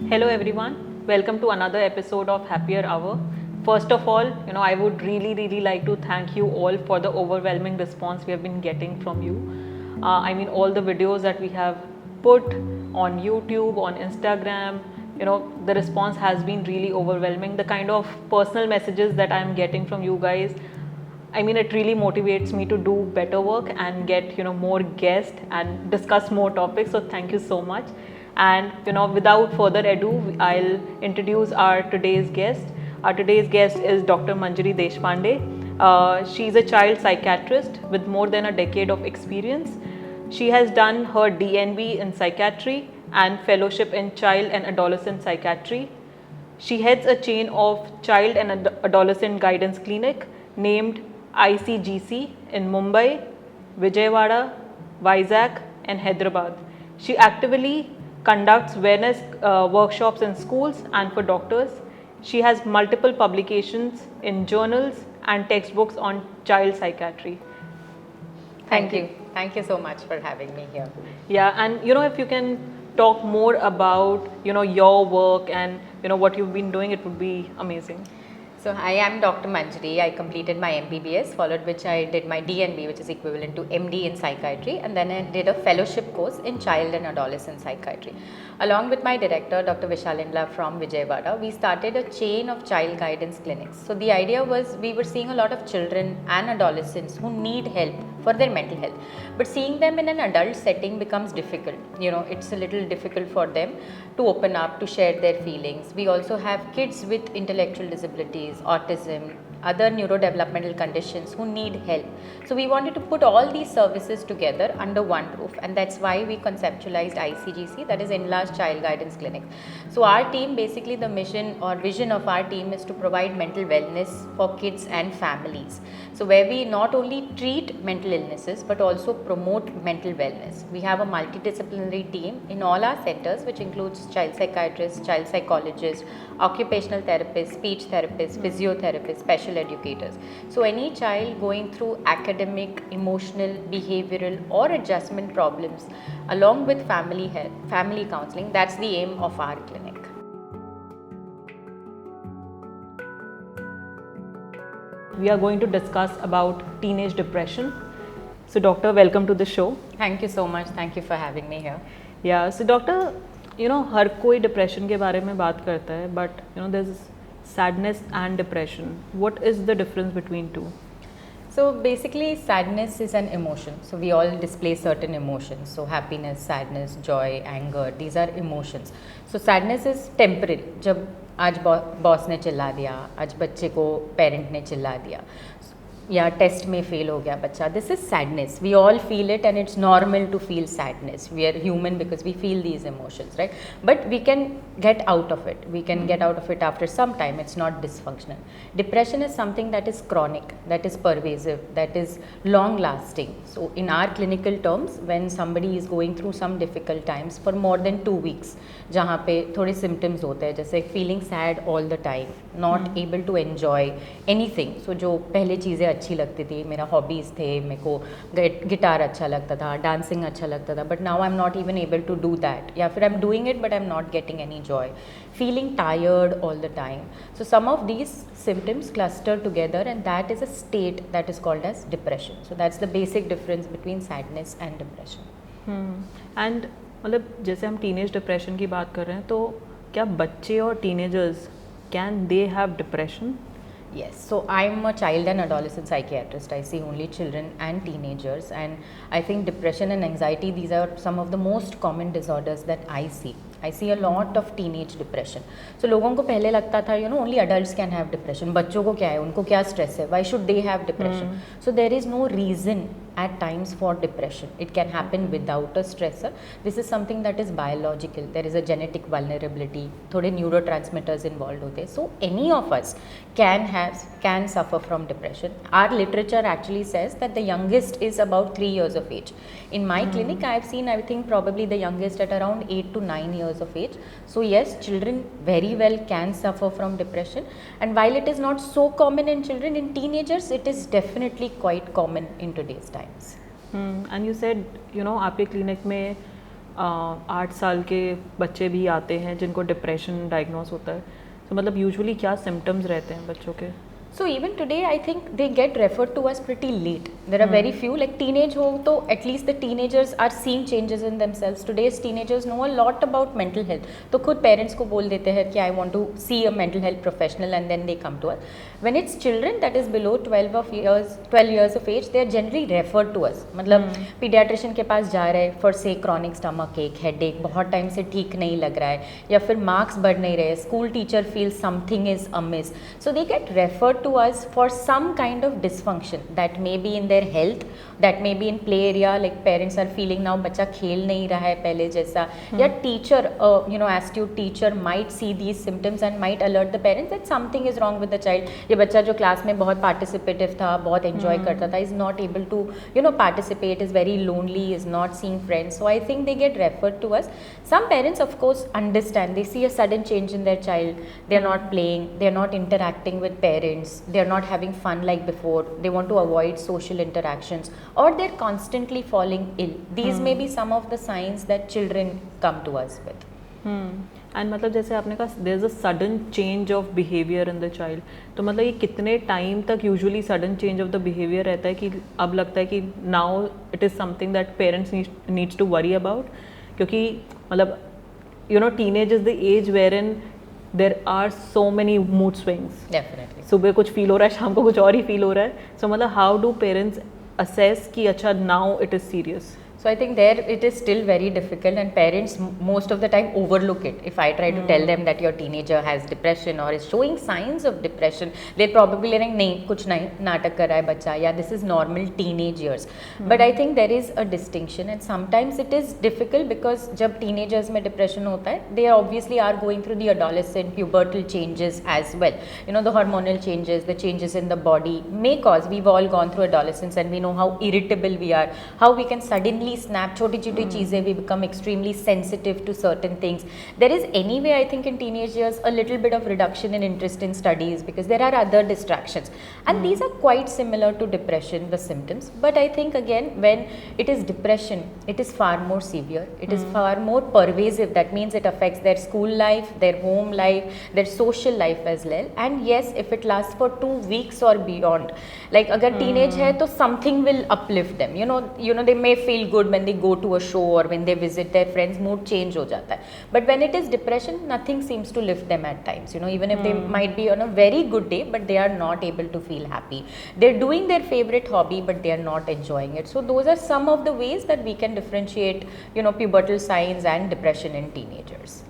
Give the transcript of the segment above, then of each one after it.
Hello everyone, welcome to another episode of Happier Hour. First of all, I would really like to thank you all for the overwhelming response we have been getting from you. All the videos that we have put on YouTube, on Instagram, the response has been really overwhelming. The kind of personal messages that I'm getting from you guys, it really motivates me to do better work and get more guests and discuss more topics. So thank you so much. And without further ado, I'll introduce our today's guest. Our today's guest is Dr. Manjari Deshpande. She's a child psychiatrist with more than a decade of experience. She has done her DNB in psychiatry and fellowship in child and adolescent psychiatry. She heads a chain of child and adolescent guidance clinic named ICGC in Mumbai, Vijayawada, Vizag and Hyderabad. She actively conducts wellness workshops in schools and for doctors. She has multiple publications in journals and textbooks on child psychiatry. Thank you. Thank you so much for having me here. Yeah, and if you can talk more about your work and what you've been doing, it would be amazing. So I am Dr. Manjari. I completed my MBBS, followed which I did my DNB, which is equivalent to MD in psychiatry, and then I did a fellowship course in child and adolescent psychiatry. Along with my director, Dr. Vishalendra from Vijayawada, we started a chain of child guidance clinics. So the idea was we were seeing a lot of children and adolescents who need help for their mental health, but seeing them in an adult setting becomes difficult. It's a little difficult for them to open up, to share their feelings. We also have kids with intellectual disabilities, autism, other neurodevelopmental conditions who need help. So we wanted to put all these services together under one roof, and that's why we conceptualized ICGC, that is Enlarged Child Guidance Clinic. So our team, basically the mission or vision of our team is to provide mental wellness for kids and families. So where we not only treat mental illnesses but also promote mental wellness. We have a multidisciplinary team in all our centers, which includes child psychiatrists, child psychologists, occupational therapists, speech therapists, physiotherapists, special educators. So any child going through academic, emotional, behavioral or adjustment problems along with family help, family counseling, that's the aim of our clinic. We are going to discuss about teenage depression. So doctor, welcome to the show. Thank you so much. Thank you for having me here. Yeah, so doctor, हर कोई depression के बारे में बात करता है, but there's sadness and depression. What is the difference between two? So basically sadness is an emotion. So we all display certain emotions. So happiness, sadness, joy, anger, these are emotions. So sadness is temporary. जब आज boss ने चिल्ला दिया, आज बच्चे को parent ने चिल्ला दिया, या टेस्ट में फेल हो गया बच्चा, this is sadness. We all feel it and it's normal to feel sadness. We are human because we feel these emotions, right? But we can get out of it. We can get out of it after some time. It's not dysfunctional. Depression is something that is chronic, that is pervasive, that is long lasting. So in our clinical terms, when somebody is going through some difficult times for more than 2 weeks, जहाँ पे थोड़े symptoms होते हैं जैसे feeling sad all the time, not able to enjoy anything. So जो पहले चीज़ें अच्छी लगती थी, मेरा hobbies थे, मेरे को गिटार अच्छा लगता था, dancing अच्छा लगता था, but now I'm not even able to do that. या फिर I'm doing it but I'm not getting any joy, feeling tired all the time. So some of these symptoms cluster together and that is a state that is called as depression. So that's the basic difference between sadness and depression. And मतलब जैसे हम teenage depression की बात कर रहे हैं, तो क्या बच्चे और teenagers can they have depression? Yes, so I'm a child and adolescent psychiatrist. I see only children and teenagers, and I think depression and anxiety, these are some of the most common disorders that I see. I see a lot of teenage depression. So लोगों को पहले लगता था only adults can have depression. बच्चों को क्या है, उनको क्या stress है, why should they have depression? So there is no reason at times for depression. It can happen without a stressor. This is something that is biological. There is a genetic vulnerability. थोड़े neurotransmitters involved होते हैं. So any of us can suffer from depression. Our literature actually says that the youngest is about 3 years of age. In my clinic, I have seen, I think probably the youngest at around 8 to 9 years of age. So yes, children very well can suffer from depression, and while it is not so common in children, in teenagers it is definitely quite common in today's times. And you said आपके clinic में 8 साल के बच्चे भी आते हैं जिनको depression diagnose होता है, तो मतलब यूजुअली क्या सिम्टम्स रहते हैं बच्चों के? So even today, I think they get referred to us pretty late. There are very few, like teenage ho, तो at least the teenagers are seeing changes in themselves. Today's teenagers know a lot about mental health. तो खुद parents को बोल देते हैं कि I want to see a mental health professional, and then they come to us. When it's children that is below 12 years of age, they are generally referred to us. मतलब pediatrician के पास जा रहे हैं for say chronic stomach ache, headache, बहुत time से ठीक नहीं लग रहा है, या फिर मार्क्स बढ़ नहीं रहे, school teacher feels something is amiss. So they get referred to us for some kind of dysfunction that may be in their health, that may be in play area, like parents are feeling now बच्चा खेल नहीं रहा है पहले जैसा, या teacher, astute teacher might see these symptoms and might alert the parents that something is wrong with the child. ये बच्चा जो क्लास में बहुत participative था, बहुत enjoy करता था, is not able to participate, is very lonely, is not seeing friends. So I think they get referred to us. Some parents of course understand, they see a sudden change in their child, they are not playing, they are not interacting with parents, they are not having fun like before, they want to avoid social interactions, or they're constantly falling ill. These may be some of the signs that children come to us with. And मतलब जैसे आपने कहा there is a sudden change of behaviour in the child, तो मतलब ये कितने time तक usually sudden change of the behaviour रहता है कि अब लगता है कि now it is something that parents needs to worry about? क्योंकि मतलब teenage is the age where in there are so many mood swings. Definitely. सुबह कुछ फील हो रहा है, शाम को कुछ और ही फील हो रहा है. सो मतलब हाउ डू पेरेंट्स असेस कि अच्छा now it is serious? So I think there it is still very difficult, and parents most of the time overlook it. If I try to tell them that your teenager has depression or is showing signs of depression, they're probably like नहीं कुछ नहीं नाटक कर रहा है बच्चा, या this is normal teenage years. But I think there is a distinction, and sometimes it is difficult because जब teenagers में depression होता है, they obviously are going through the adolescent pubertal changes as well. The hormonal changes, the changes in the body may cause. We've all gone through adolescence and we know how irritable we are, how we can suddenly snap छोटी छोटी चीज़ें, we become extremely sensitive to certain things. There is anyway, I think in teenage years, a little bit of reduction in interest in studies because there are other distractions, and these are quite similar to depression, the symptoms. But I think again, when it is depression, it is far more severe, it is far more pervasive. That means it affects their school life, their home life, their social life as well. And yes, if it lasts for 2 weeks or beyond, like अगर teenage है तो something will uplift them. They may feel good when they go to a show or when they visit their friends, mood change हो जाता है. But when it is depression, nothing seems to lift them at times. Even if they might be on a very good day, but they are not able to feel happy. They're doing their favorite hobby, but they are not enjoying it. So those are some of the ways that we can differentiate, pubertal signs and depression in teenagers.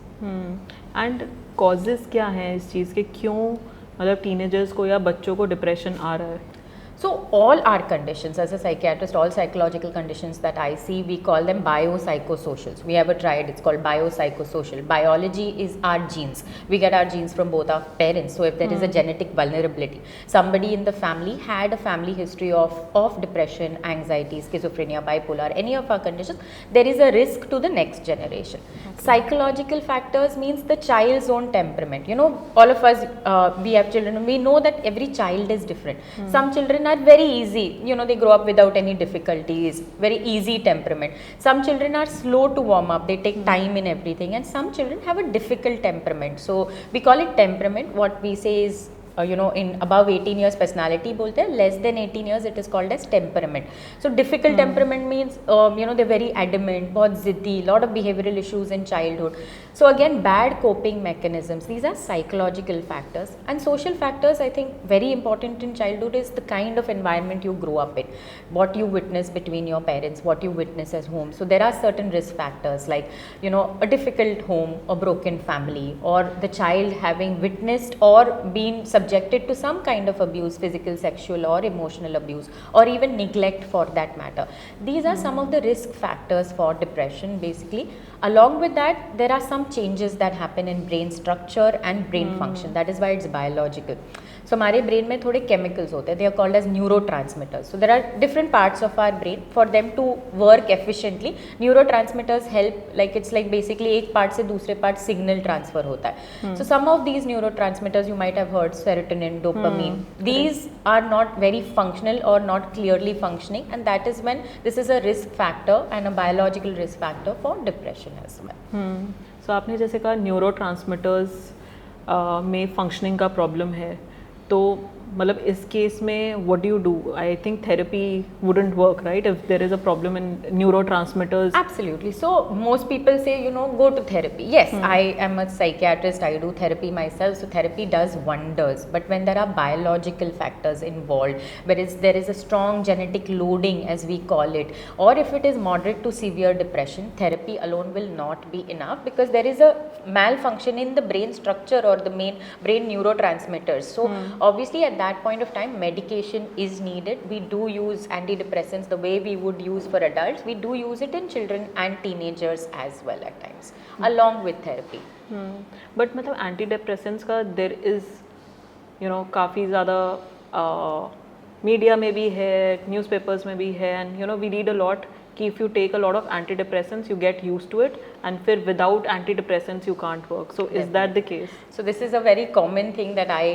And causes क्या हैं इस चीज़ के, क्यों मतलब teenagers को या बच्चों को डिप्रेशन आ रहा है? So all our conditions, as a psychiatrist, all psychological conditions that I see, we call them biopsychosocials. We have a triad, it's called biopsychosocial. Biology is our genes. We get our genes from both our parents. So if there is a genetic vulnerability, somebody in the family had a family history of depression, anxiety, schizophrenia, bipolar, any of our conditions, there is a risk to the next generation. Okay. Psychological factors means the child's own temperament. All of us, we have children, we know that every child is different. Some children are very easy, they grow up without any difficulties, very easy temperament. Some children are slow to warm up, they take time in everything, and some children have a difficult temperament. So we call it temperament. What we say is in above 18 years personality bolte hain, less than 18 years it is called as temperament. So difficult temperament means they're very adamant, bahut ziddi, lot of behavioral issues in childhood. So again, bad coping mechanisms, these are psychological factors. And social factors, I think very important in childhood is the kind of environment you grow up in, what you witness between your parents, what you witness as home. So there are certain risk factors like a difficult home, a broken family, or the child having witnessed or been subjected to some kind of abuse, physical, sexual or emotional abuse, or even neglect for that matter. These are some of the risk factors for depression basically. Along with that, there are some changes that happen in brain structure and brain function. That is why it's biological. So हमारे brain में थोड़े chemicals होते हैं, they are called as neurotransmitters. So there are different parts of our brain. For them to work efficiently, neurotransmitters help, like it's like basically एक part से दूसरे part signal transfer होता है. So some of these neurotransmitters you might have heard, serotonin, dopamine, these are not very functional or not clearly functioning, and that is when this is a risk factor and a biological risk factor for depression as well. सो आपने जैसे कहा neuro transmitters में functioning का problem है, तो मतलब इस case में what do you do? I think therapy wouldn't work, right, if there is a problem in neuro transmitters. Absolutely. So most people say, go to therapy. Yes, I am a psychiatrist. I do therapy myself. So therapy does wonders. But when there are biological factors involved, whereas there is a strong genetic loading, as we call it, or if it is moderate to severe depression, therapy alone will not be enough, because there is a malfunction in the brain structure or the main brain neurotransmitters. So obviously at that point of time, medication is needed. We do use antidepressants the way we would use for adults. We do use it in children and teenagers as well at times, along with therapy. But मतलब anti depressants का there is काफ़ी ज़्यादा media में भी है, newspapers में भी है, and we read a lot कि if you take a lot of antidepressants you get used to it, and फिर without antidepressants you can't work. So is that the case? So this is a very common thing that I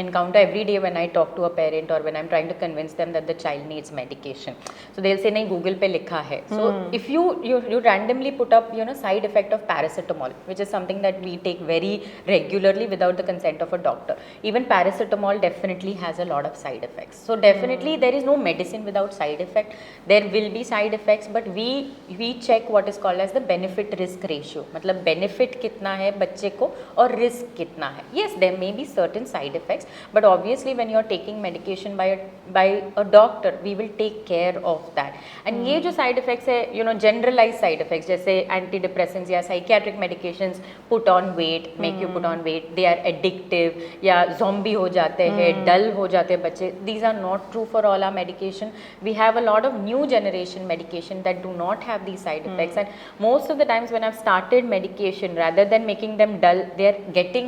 encounter every day when I talk to a parent or when I'm trying to convince them that the child needs medication. So they'll say, "नहीं, Google पे लिखा है." So if you randomly put up side effect of paracetamol, which is something that we take very regularly without the consent of a doctor. Even paracetamol definitely has a lot of side effects. So definitely there is no medicine without side effect. There will be side effects, but we check what is called as the benefit risk ratio. मतलब benefit कितना है बच्चे को और risk कितना है. Yes, there may be certain side effects, but obviously when you are taking medication by a doctor, we will take care of that. And ये जो side effects है, generalized side effects, जैसे antidepressants या psychiatric medications put on weight, make you put on weight, they are addictive, या zombie हो जाते हैं, dull हो जाते हैं बच्चे. These are not true for all our medication. We have a lot of new generation medication that do not have these side effects, and most of the times when I've started medication, rather than making them dull, they are getting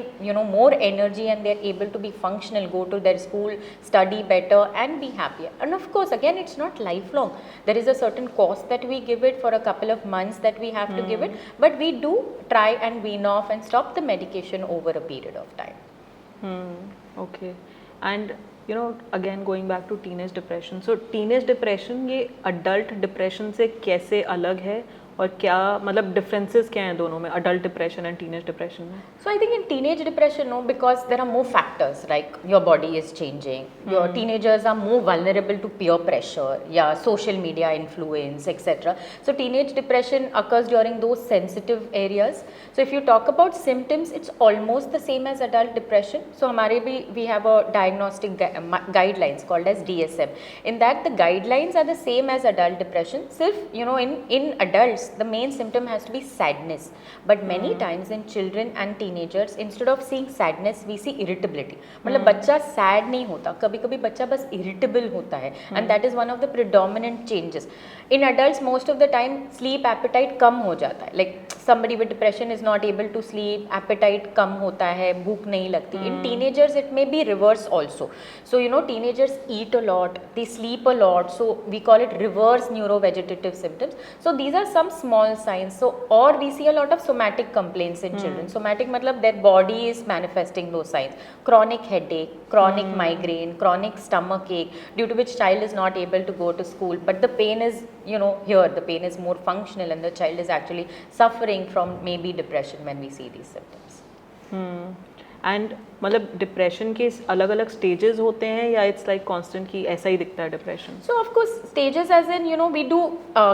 more energy, and they're able to be functional, go to their school, study better and be happier. And of course again, it's not lifelong. There is a certain cost that we give it for a couple of months that we have to give it, but we do try and wean off and stop the medication over a period of time. Okay. And again going back to teenage depression, so teenage depression ये adult depression से कैसे अलग है, और क्या मतलब differences क्या हैं दोनों में, adult depression and teenage depression में? So I think in teenage depression, no, because there are more factors, like your body is changing, your teenagers are more vulnerable to peer pressure, social media influence, etc. So teenage depression occurs during those sensitive areas. So if you talk about symptoms, it's almost the same as adult depression. So हमारे भी we have a diagnostic guidelines called as DSM. In that the guidelines are the same as adult depression. सिर्फ in adults the main symptom has to be sadness, but many times in children and teenagers, instead of seeing sadness we see irritability. मतलब बच्चा sad नहीं होता, कभी कभी बच्चा बस irritable होता है, and that is one of the predominant changes. In adults most of the time sleep appetite कम हो जाता है, like somebody with depression is not able to sleep, appetite कम होता है, भूख नहीं लगती. In teenagers it may be reverse also. So teenagers eat a lot, they sleep a lot, so we call it reverse neurovegetative symptoms. So these are some small signs. So or we see a lot of somatic complaints in children. Somatic मतलब their body is manifesting those signs. Chronic headache, chronic migraine, chronic stomach ache, due to which child is not able to go to school, but the pain is here the pain is more functional and the child is actually suffering from maybe depression when we see these symptoms. And मतलब depression के अलग अलग stages होते हैं, या it's like constant कि ऐसा ही दिखता है depression? So of course stages as in we do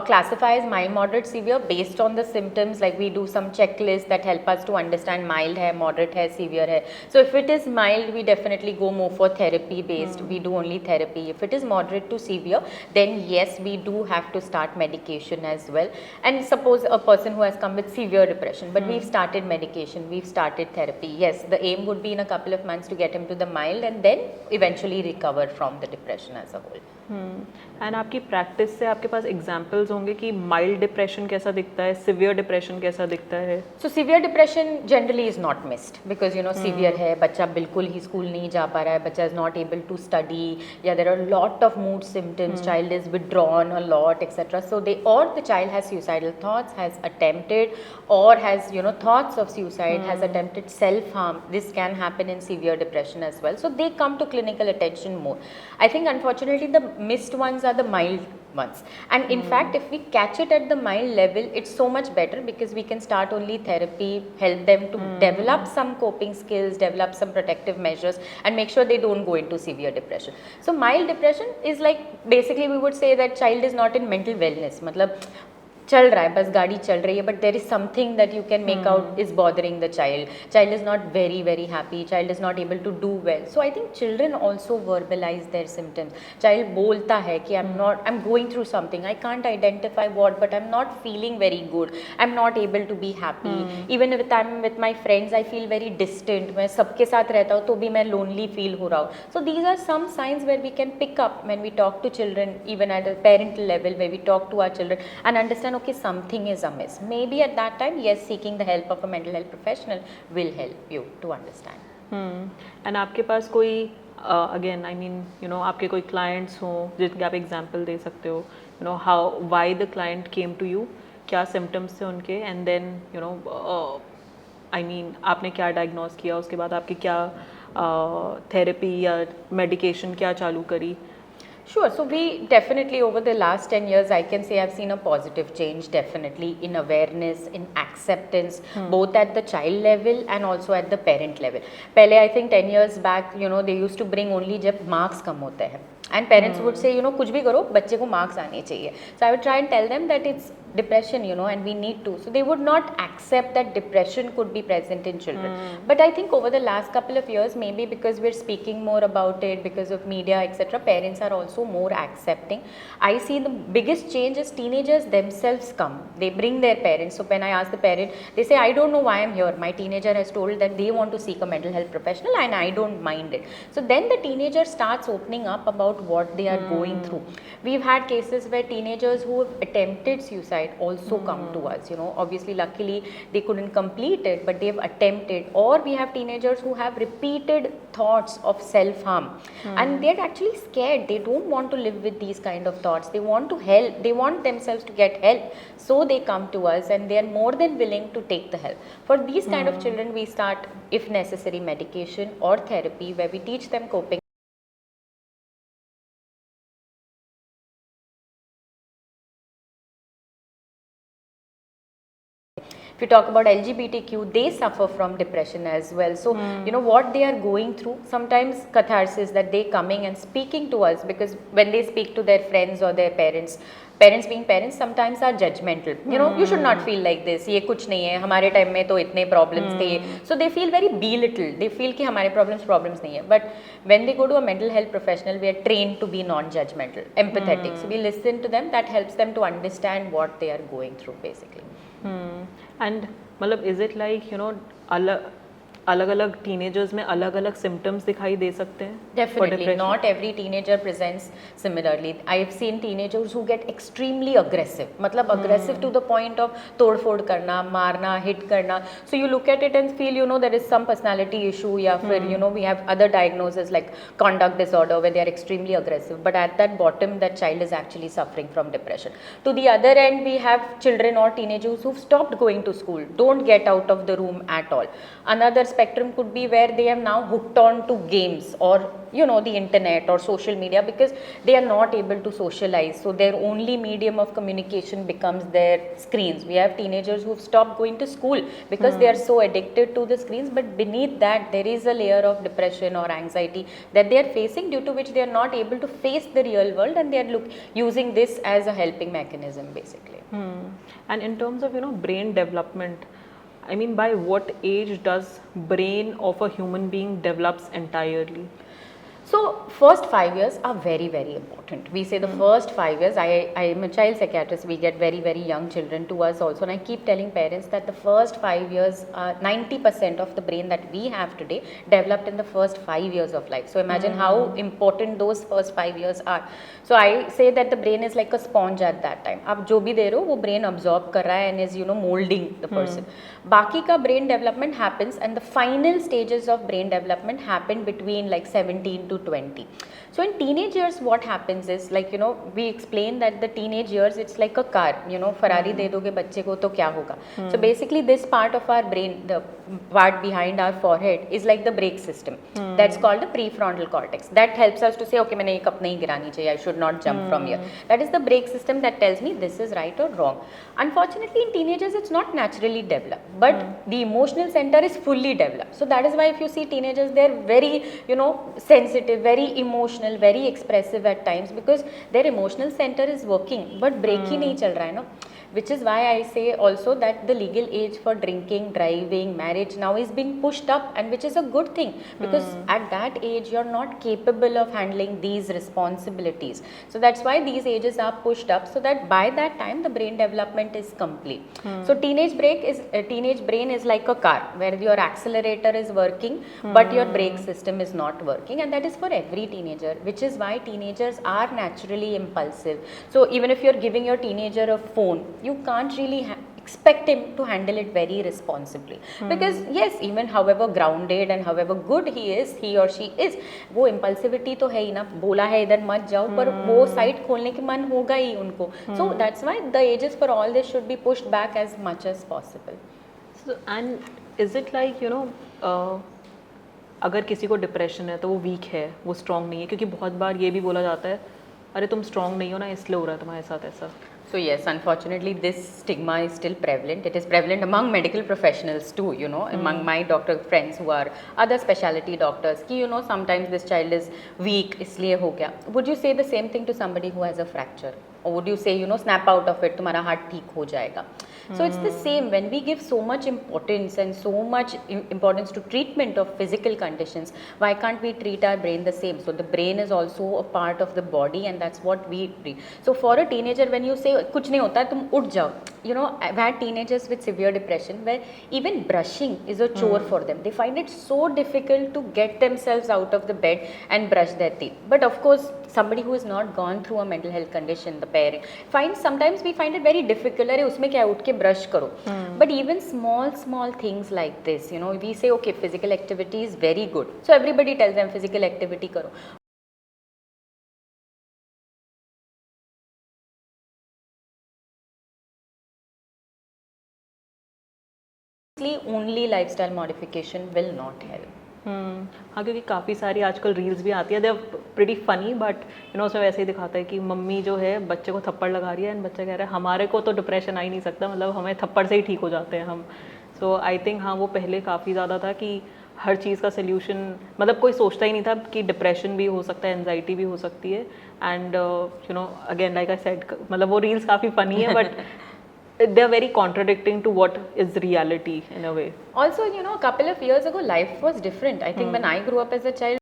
classify as mild, moderate, severe based on the symptoms. Like we do some checklists that help us to understand mild है, moderate है, severe है. So if it is mild we definitely go more for therapy based. We do only therapy. If it is moderate to severe, then yes we do have to start medication as well. And suppose a person who has come with severe depression, but we've started medication, we've started therapy. Yes, the aim aim would be in a couple of months to get him to the mild and then eventually recover from the depression as a whole. And आपकी practice से आपके पास examples होंगे कि mild depression कैसा दिखता है, severe depression कैसा दिखता है? So severe depression generally is not missed because severe है, बच्चा बिल्कुल ही स्कूल नहीं जा पा रहा है, बच्चा is not able to study, या there are a lot of mood symptoms, child is withdrawn a lot, etc. So the child has suicidal thoughts, has attempted or has thoughts of suicide, has attempted self harm. This can happen in severe depression as well. So they come to clinical attention more. I think unfortunately the missed ones are the mild ones, and in fact if we catch it at the mild level, it's so much better because we can start only therapy, help them to develop some coping skills, develop some protective measures, and make sure they don't go into severe depression. So mild depression is like, basically we would say that child is not in mental wellness, मतलब चल रहा है, बस गाड़ी चल रही है, but there is something that you can make out is bothering the child is not very happy, child is not able to do well. So I think children also verbalize their symptoms. Child बोलता है कि I'm going through something, I can't identify what, but I'm not feeling very good, I'm not able to be happy, even if I'm with my friends I feel very distant, मैं सबके साथ रहता हूँ तो भी मैं lonely feel हो रहा हूँ. So these are some signs where we can pick up when we talk to children, even at a parental level, where we talk to our children and understand, okay, something is amiss. Maybe at that time, yes, seeking the help of a mental health professional will help you to understand. And आपके पास कोई again I mean आपके कोई clients हों जिनके आप example दे सकते हो, how why the client came to you, क्या सिम्टम्स थे उनके, एंड देन आई मीन आपने क्या डायग्नोस किया, उसके बाद आपकी क्या थेरेपी या मेडिकेशन क्या चालू करी? Sure. So we definitely over the last 10 years, I can say I've seen a positive change definitely in awareness, in acceptance, both at the child level and also at the parent level. पहले I think 10 years back, they used to bring only जब marks कम होते हैं. And parents would say, कुछ भी करो, बच्चे को marks आने चाहिए. So I would try and tell them that it's depression, and we need to. So they would not accept that depression could be present in children. But I think over the last couple of years, maybe because we're speaking more about it, because of media, etc., parents are also more accepting. I see the biggest change is teenagers themselves come. They bring their parents. So when I ask the parent, they say, I don't know why I'm here. My teenager has told that they want to seek a mental health professional and I don't mind it. So then the teenager starts opening up about what they are going through. We've had cases where teenagers who have attempted suicide also come to us. Obviously luckily they couldn't complete it, but they've attempted. Or we have teenagers who have repeated thoughts of self-harm and they're actually scared. They don't want to live with these kind of thoughts. They want to help, they want themselves to get help, so they come to us and they are more than willing to take the help. For these kind of children, we start, if necessary, medication or therapy where we teach them coping. If you talk about LGBTQ, they suffer from depression as well. So, what they are going through, sometimes catharsis that they coming and speaking to us, because when they speak to their friends or their parents being parents sometimes are judgmental. You should not feel like this. ये कुछ नहीं है. हमारे time में तो इतने problems थे. So they feel very belittled. They feel कि हमारे problems नहीं है. But when they go to a mental health professional, we are trained to be non-judgmental, empathetic. So we listen to them. That helps them to understand what they are going through, basically. And मतलब is it like अलग अलग teenagers में अलग अलग symptoms दिखाई दे सकते हैं? Definitely, not every teenager presents similarly. I have seen teenagers who get extremely aggressive, मतलब aggressive to the point of तोड़-फोड़ करना, मारना, hit करना. So you look at it and feel, there is some personality issue, या फिर we have other diagnoses like conduct disorder where they are extremely aggressive. But at that bottom, that child is actually suffering from depression. To the other end, we have children or teenagers who've stopped going to school, don't get out of the room at all. Another spectrum could be where they have now hooked on to games or the internet or social media because they are not able to socialize, so their only medium of communication becomes their screens. We have teenagers who have stopped going to school because they are so addicted to the screens, but beneath that there is a layer of depression or anxiety that they are facing, due to which they are not able to face the real world and they are using this as a helping mechanism, basically. And in terms of brain development, I mean, by what age does brain of a human being develops entirely? So first 5 years are very very important. We say the first 5 years. I am a child psychiatrist. We get very very young children to us also, and I keep telling parents that the first 5 years, 90% of the brain that we have today developed in the first 5 years of life. So imagine how important those first 5 years are. So I say that the brain is like a sponge at that time. आप जो भी दे रहे हो वो brain absorb कर रहा है and is molding the person. बाकी का brain development happens, and the final stages of brain development happen between like 17 to 20. So in teenage years what happens is, like we explain that the teenage years it's like a car. Ferrari दे दोगे बच्चे को तो क्या होगा. So basically this part of our brain, the part behind our forehead, is like the brake system. That's called the prefrontal cortex. That helps us to say, okay, मैंने ये cup नहीं गिरानी चाहिए, I should not jump from here. That is the brake system that tells me this is right or wrong. Unfortunately in teenagers it's not naturally developed, but the emotional center is fully developed. So that is why if you see teenagers, they're very sensitive, very emotional, very expressive at times, because their emotional center is working, but break ही नहीं चल रहा है ना. Which is why I say also that the legal age for drinking, driving, marriage now is being pushed up, and which is a good thing, because at that age you're not capable of handling these responsibilities. So that's why these ages are pushed up, so that by that time the brain development is complete. So teenage brain is like a car where your accelerator is working, but your brake system is not working, and that is for every teenager, which is why teenagers are naturally impulsive. So even if you're giving your teenager a phone, you can't really expect him to handle it very responsibly, because yes, even however grounded and however good he or she is, वो impulsivity तो है ही ना. बोला है इधर मत जाओ, पर वो साइड खोलने के मन होगा ही उनको. So that's why the ages for all this should be pushed back as much as possible. So, and is it like अगर किसी को डिप्रेशन है तो वो वीक है, वो स्ट्रॉन्ग नहीं है, क्योंकि बहुत बार ये भी बोला जाता है अरे तुम स्ट्रॉन्ग नहीं हो ना इसलिए हो रहा है तुम्हारे साथ ऐसा. So yes, unfortunately this stigma is still prevalent. It is prevalent among medical professionals too, among my doctor friends who are other specialty doctors, ki sometimes this child is weak isliye ho gaya. Would you say the same thing to somebody who has a fracture? Or would you say, snap out of it, तुम्हारा हाथ ठीक हो जाएगा? So it's the same. When we give so much importance and so much importance to treatment of physical conditions, why can't we treat our brain the same? So the brain is also a part of the body, and that's what we treat. So for a teenager, when you say कुछ नहीं होता है तुम उठ जाओ, I've had teenagers with severe depression where even brushing is a chore for them. They find it so difficult to get themselves out of the bed and brush their teeth. But of course, somebody who has not gone through a mental health condition, the parent finds, sometimes we find it very difficult. अरे उसमें क्या है, उठ के brush करो. But even small things like this, we say okay, physical activity is very good. So everybody tells them physical activity करो. Only lifestyle modification will not help. हाँ, क्योंकि काफ़ी सारी आजकल रील्स भी आती है, they are pretty funny, but उसमें वैसे ही दिखाता है कि मम्मी जो है बच्चे को थप्पड़ लगा रही है एंड बच्चा कह रहा है हमारे को तो डिप्रेशन आ ही नहीं सकता, मतलब हमें थप्पड़ से ही ठीक हो जाते हैं हम. सो आई थिंक हाँ, वो पहले काफ़ी ज़्यादा था कि हर चीज़ का सोल्यूशन, मतलब कोई सोचता ही नहीं था कि डिप्रेशन भी हो सकता है, एनजाइटी भी हो सकती है. And again like I said, मतलब वो रील्स काफ़ी फनी है, but they are very contradicting to what is reality in a way. Also, a couple of years ago life was different. I think when I grew up as a child,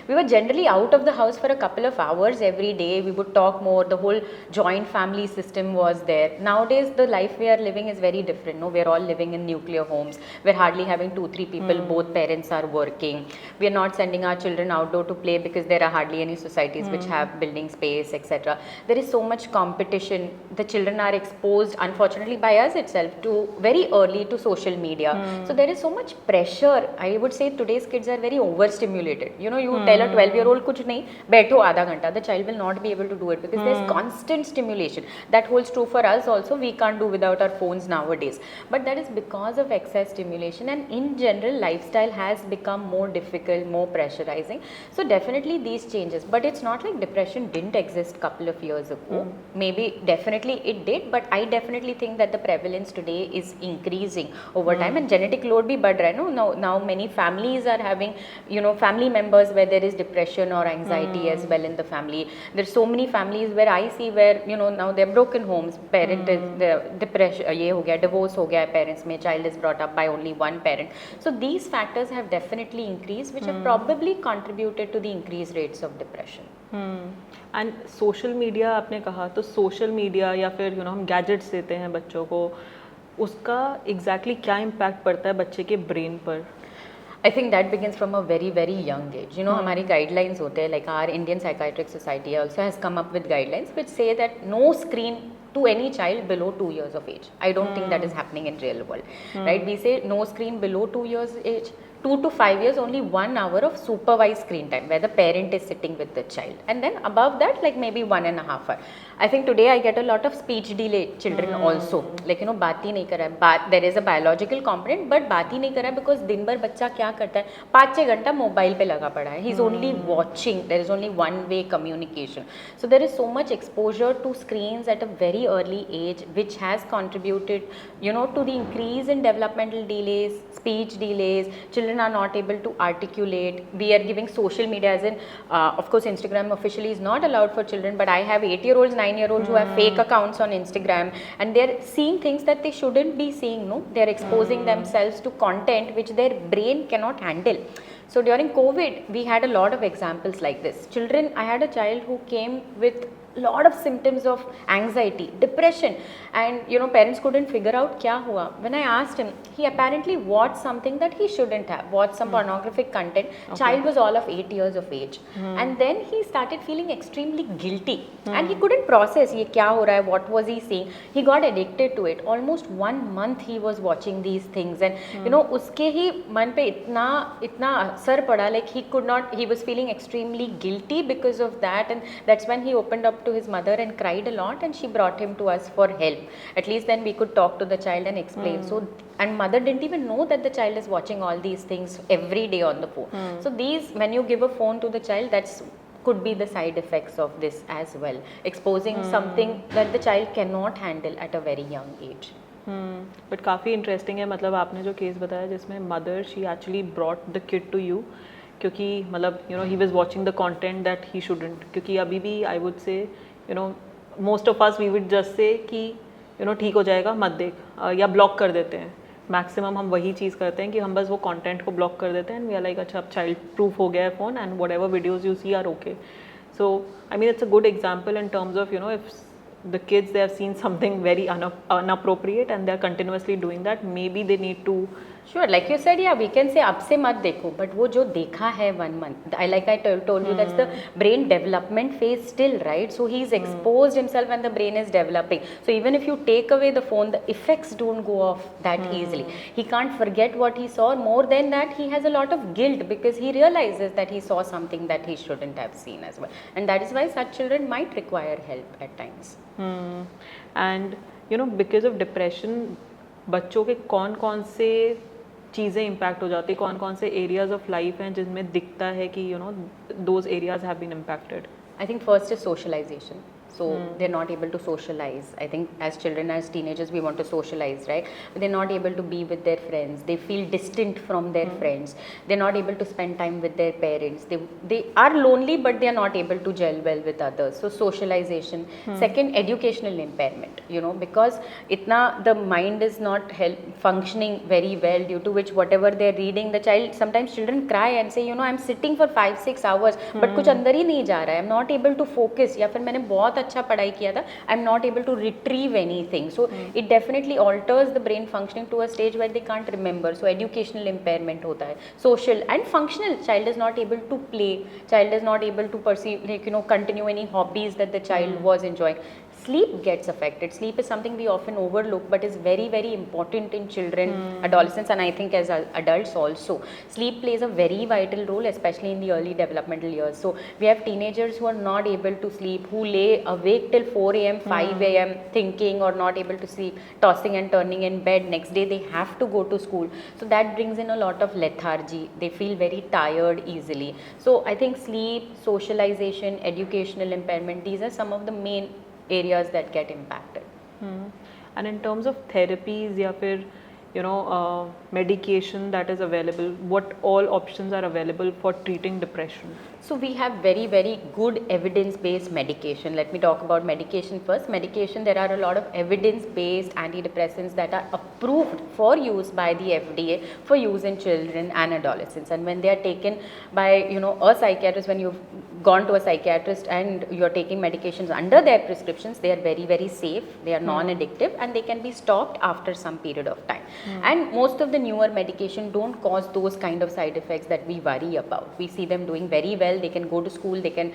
we were generally out of the house for a couple of hours every day. We would talk more. The whole joint family system was there. Nowadays, the life we are living is very different. No, we're all living in nuclear homes. We're hardly having 2-3 people. Both parents are working. We are not sending our children outdoor to play because there are hardly any societies which have building space, etc. There is so much competition. The children are exposed, unfortunately, by us itself, to very early to social media. So there is so much pressure. I would say today's kids are very overstimulated. You tell a 12-year-old कुछ नहीं, बैठो आधा घंटा, the child will not be able to do it because there's constant stimulation. That holds true for us also. We can't do without our phones nowadays, but that is because of excess stimulation, and in general lifestyle has become more difficult, more pressurizing. So definitely these changes, but it's not like depression didn't exist couple of years ago. Maybe definitely it did, but I definitely think that the prevalence today is increasing over time, and genetic load भी बढ़ रहा है. No, now many families are having family members where there is is depression or anxiety as well in the family. There's so many families where I see where, you know, now they're broken homes, parent is the depression, ये हो गया, divorce हो गया parents में, child is brought up by only one parent. So these factors have definitely increased, which have probably contributed to the increased rates of depression. And social media आपने कहा, तो social media या फिर हम gadgets देते हैं बच्चों को, उसका एग्जैक्टली क्या इम्पैक्ट पड़ता है बच्चे के ब्रेन पर? I think that begins from a very, very young age. You know, हमारी guidelines होते हैं, like our Indian Psychiatric Society also has come up with guidelines which say that no screen to any child below 2 years of age. I don't think that is happening in real world, right? We say no screen below 2 years age. 2 to 5 years, only 1 hour of supervised screen time where the parent is sitting with the child, and then above that, like maybe 1.5 hour. I think today I get a lot of speech delay children also, like you know, बात ही नहीं कर रहा है, there is a biological component, but बात ही नहीं कर रहा है because दिन भर बच्चा क्या करता है, 5-6 घंटा मोबाइल पे लगा पड़ा है, he's only watching, there is only one way communication. So there is so much exposure to screens at a very early age, which has contributed, you know, to the increase in developmental delays, speech delays. Children are not able to articulate. We are giving social media as in, of course, Instagram officially is not allowed for children, but I have 8-year-olds, 9-year-olds who have fake accounts on Instagram, and they're seeing things that they shouldn't be seeing. No, they're exposing themselves to content which their brain cannot handle. So during COVID, we had a lot of examples like this. Children, I had a child who came with lot of symptoms of anxiety, depression, and you know, parents couldn't figure out kya hua. When I asked him, he apparently watched something that he shouldn't have, watched some pornographic content. Child was all of 8 years of age, and then he started feeling extremely guilty, and he couldn't process ye kya ho raha hai, what was he seeing. He got addicted to it. Almost 1 month he was watching these things, and you know, uske hi man pe itna asar pada, like he could not, he was feeling extremely guilty because of that, and that's when he opened up to his mother and cried a lot, and she brought him to us for help. At least then we could talk to the child and explain. So, and mother didn't even know that the child is watching all these things every day on the phone. So these, when you give a phone to the child, that's could be the side effects of this as well, exposing something that the child cannot handle at a very young age. But काफ़ी interesting है, मतलब आपने जो case बताया जिसमें mother she actually brought the kid to you, क्योंकि मतलब you know he was watching the content that he shouldn't, क्योंकि अभी भी I would say you know most of us we would just say कि you no ठीक हो जाएगा मत देख, या ब्लॉक कर देते हैं. मैक्सिमम हम वही चीज़ करते हैं कि हम बस वो कंटेंट को ब्लॉक कर देते हैं, एंड वी आर लाइक अच्छा अब चाइल्ड प्रूफ हो गया है phone, and whatever videos you see are okay. So I mean it's a good example in terms of, you know, if the kids, they have seen something very inappropriate and they are continuously doing that, maybe they need to. Sure, like you said, yeah, we can say अब से मत देखो, but वो जो देखा है 1 month, I told you, that's the brain development phase still, right? So he's exposed himself when the brain is developing. So even if you take away the phone, the effects don't go off that easily. He can't forget what he saw. More than that, he has a lot of guilt because he realizes that he saw something that he shouldn't have seen as well. And that is why such children might require help at times. And you know, because of depression, बच्चों के कौन से चीज़ें impact हो जाती, कौन से areas of life हैं जिनमें दिखता है कि you know those areas have been impacted? I think first is socialization. So they're not able to socialize. I think as children, as teenagers, we want to socialize, right? But they're not able to be with their friends. They feel distant from their friends. They're not able to spend time with their parents. They are lonely, but they are not able to gel well with others. So socialization. Second, educational impairment. You know, because the mind is not functioning very well, due to which whatever they're reading, the child, sometimes children cry and say, you know, I'm sitting for 5-6 hours, but कुछ अंदर ही नहीं जा रहा है. I'm not able to focus. या फिर मैंने बहुत अच्छा पढ़ाई किया था, I am not able to retrieve anything. So it definitely alters the brain functioning to a stage where they can't remember. So educational impairment होता है. Social and functional, child is not able to play, child is not able to perceive, like you know, continue any hobbies that the child was enjoying. Sleep gets affected. Sleep is something we often overlook, but is very, very important in children, adolescents, and I think as adults also. Sleep plays a very vital role, especially in the early developmental years. So we have teenagers who are not able to sleep, who lay awake till 4 a.m., 5 a.m. thinking or not able to sleep, tossing and turning in bed. Next day they have to go to school. So that brings in a lot of lethargy. They feel very tired easily. So I think sleep, socialization, educational impairment, these are some of the main areas that get impacted. And in terms of therapies या फिर medication that is available, what all options are available for treating depression? So we have very, very good evidence-based medication. Let me talk about medication first. Medication, there are a lot of evidence-based antidepressants that are approved for use by the FDA for use in children and adolescents. And when they are taken by, a psychiatrist, when you've gone to a psychiatrist and you're taking medications under their prescriptions, they are very, very safe, they are non-addictive, and they can be stopped after some period of time. And most of the newer medication don't cause those kind of side effects that we worry about. We see them doing very well. They can go to school, they can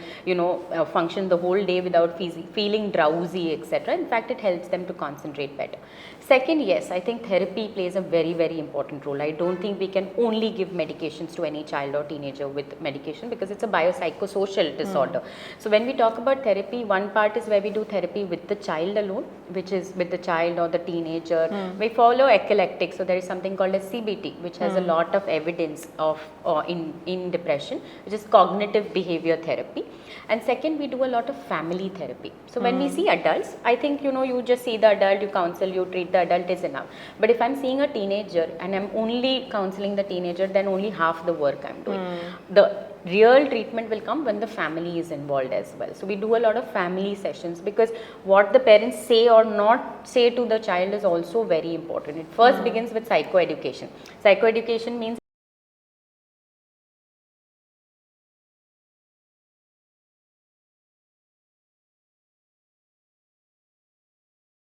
function the whole day without feeling drowsy, etc. In fact, it helps them to concentrate better. Second, yes, I think therapy plays a very, very important role. I don't think we can only give medications to any child or teenager with medication, because it's a biopsychosocial disorder. So when we talk about therapy, one part is where we do therapy with the child alone, which is with the child or the teenager. We follow eclectic, so there is something called as CBT, which has a lot of evidence of in depression, which is cognitive behavior therapy. And second, we do a lot of family therapy. So when we see adults, I think you just see the adult, you counsel, you treat the adult is enough. But if I'm seeing a teenager and I'm only counseling the teenager, then only half the work I'm doing. The real treatment will come when the family is involved as well. So we do a lot of family sessions, because what the parents say or not say to the child is also very important. It first begins with psychoeducation. Psychoeducation means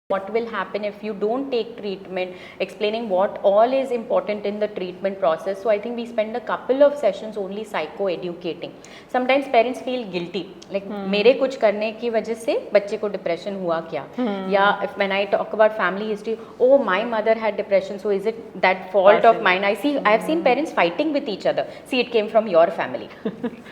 what will happen if you don't take treatment, explaining what all is important in the treatment process. So I think we spend a couple of sessions only psycho-educating. Sometimes parents feel guilty, like मेरे कुछ करने की वजह से बच्चे को depression हुआ क्या? या when I talk about family history, oh my mother had depression, so is it that fault of mine? I have seen parents fighting with each other. See, it came from your family,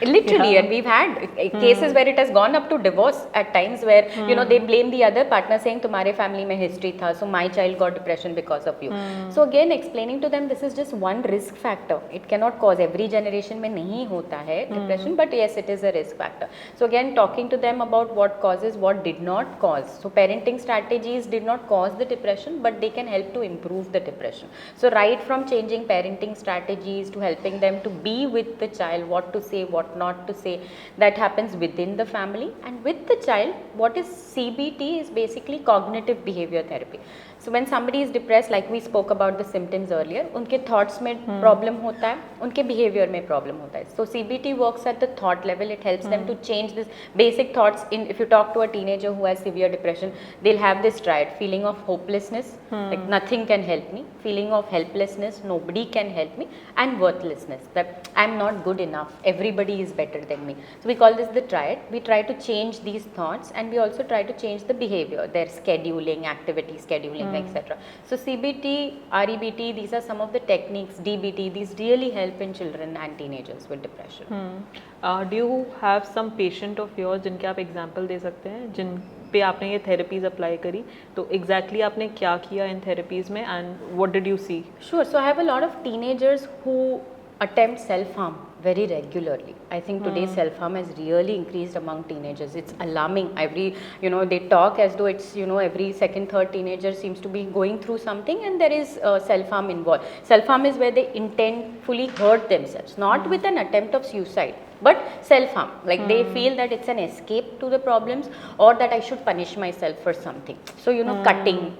literally, and we've had cases where it has gone up to divorce at times, where they blame the other partner, saying तुम्हारे family में history था, so my child got depression because of you. So again, explaining to them, this is just one risk factor. It cannot cause, every generation में नहीं होता है depression, but yes, it is a risk factor. So again, talking to them about what causes, what did not cause. So parenting strategies did not cause the depression, but they can help to improve the depression. So right from changing parenting strategies to helping them to be with the child, what to say, what not to say, that happens within the family. And with the child, what is CBT is basically cognitive behavior therapy. So when somebody is depressed, like we spoke about the symptoms earlier, उनके thoughts में problem होता है, उनके behavior में problem होता है. So CBT works at the thought level. It helps them to change this basic thoughts. If you talk to a teenager who has severe depression, they'll have this triad: feeling of hopelessness, like nothing can help me; feeling of helplessness, nobody can help me; and worthlessness, that I'm not good enough, everybody is better than me. So we call this the triad. We try to change these thoughts, and we also try to change the behavior, their scheduling, activity scheduling, etc. So CBT, REBT, these are some of the techniques. DBT, these really help in children and teenagers with depression. Do you have some patient of yours जिनके आप example दे सकते हैं, जिन पे आपने ये therapies apply करी, तो exactly आपने क्या किया इन therapies में, and what did you see? Sure. So I have a lot of teenagers who attempt self-harm very regularly. I think today self-harm has really increased among teenagers. It's alarming. They talk as though it's, every second, third teenager seems to be going through something, and there is self-harm involved. Self-harm is where they intentfully hurt themselves, not with an attempt of suicide, but self-harm. Like they feel that it's an escape to the problems, or that I should punish myself for something. So, cutting,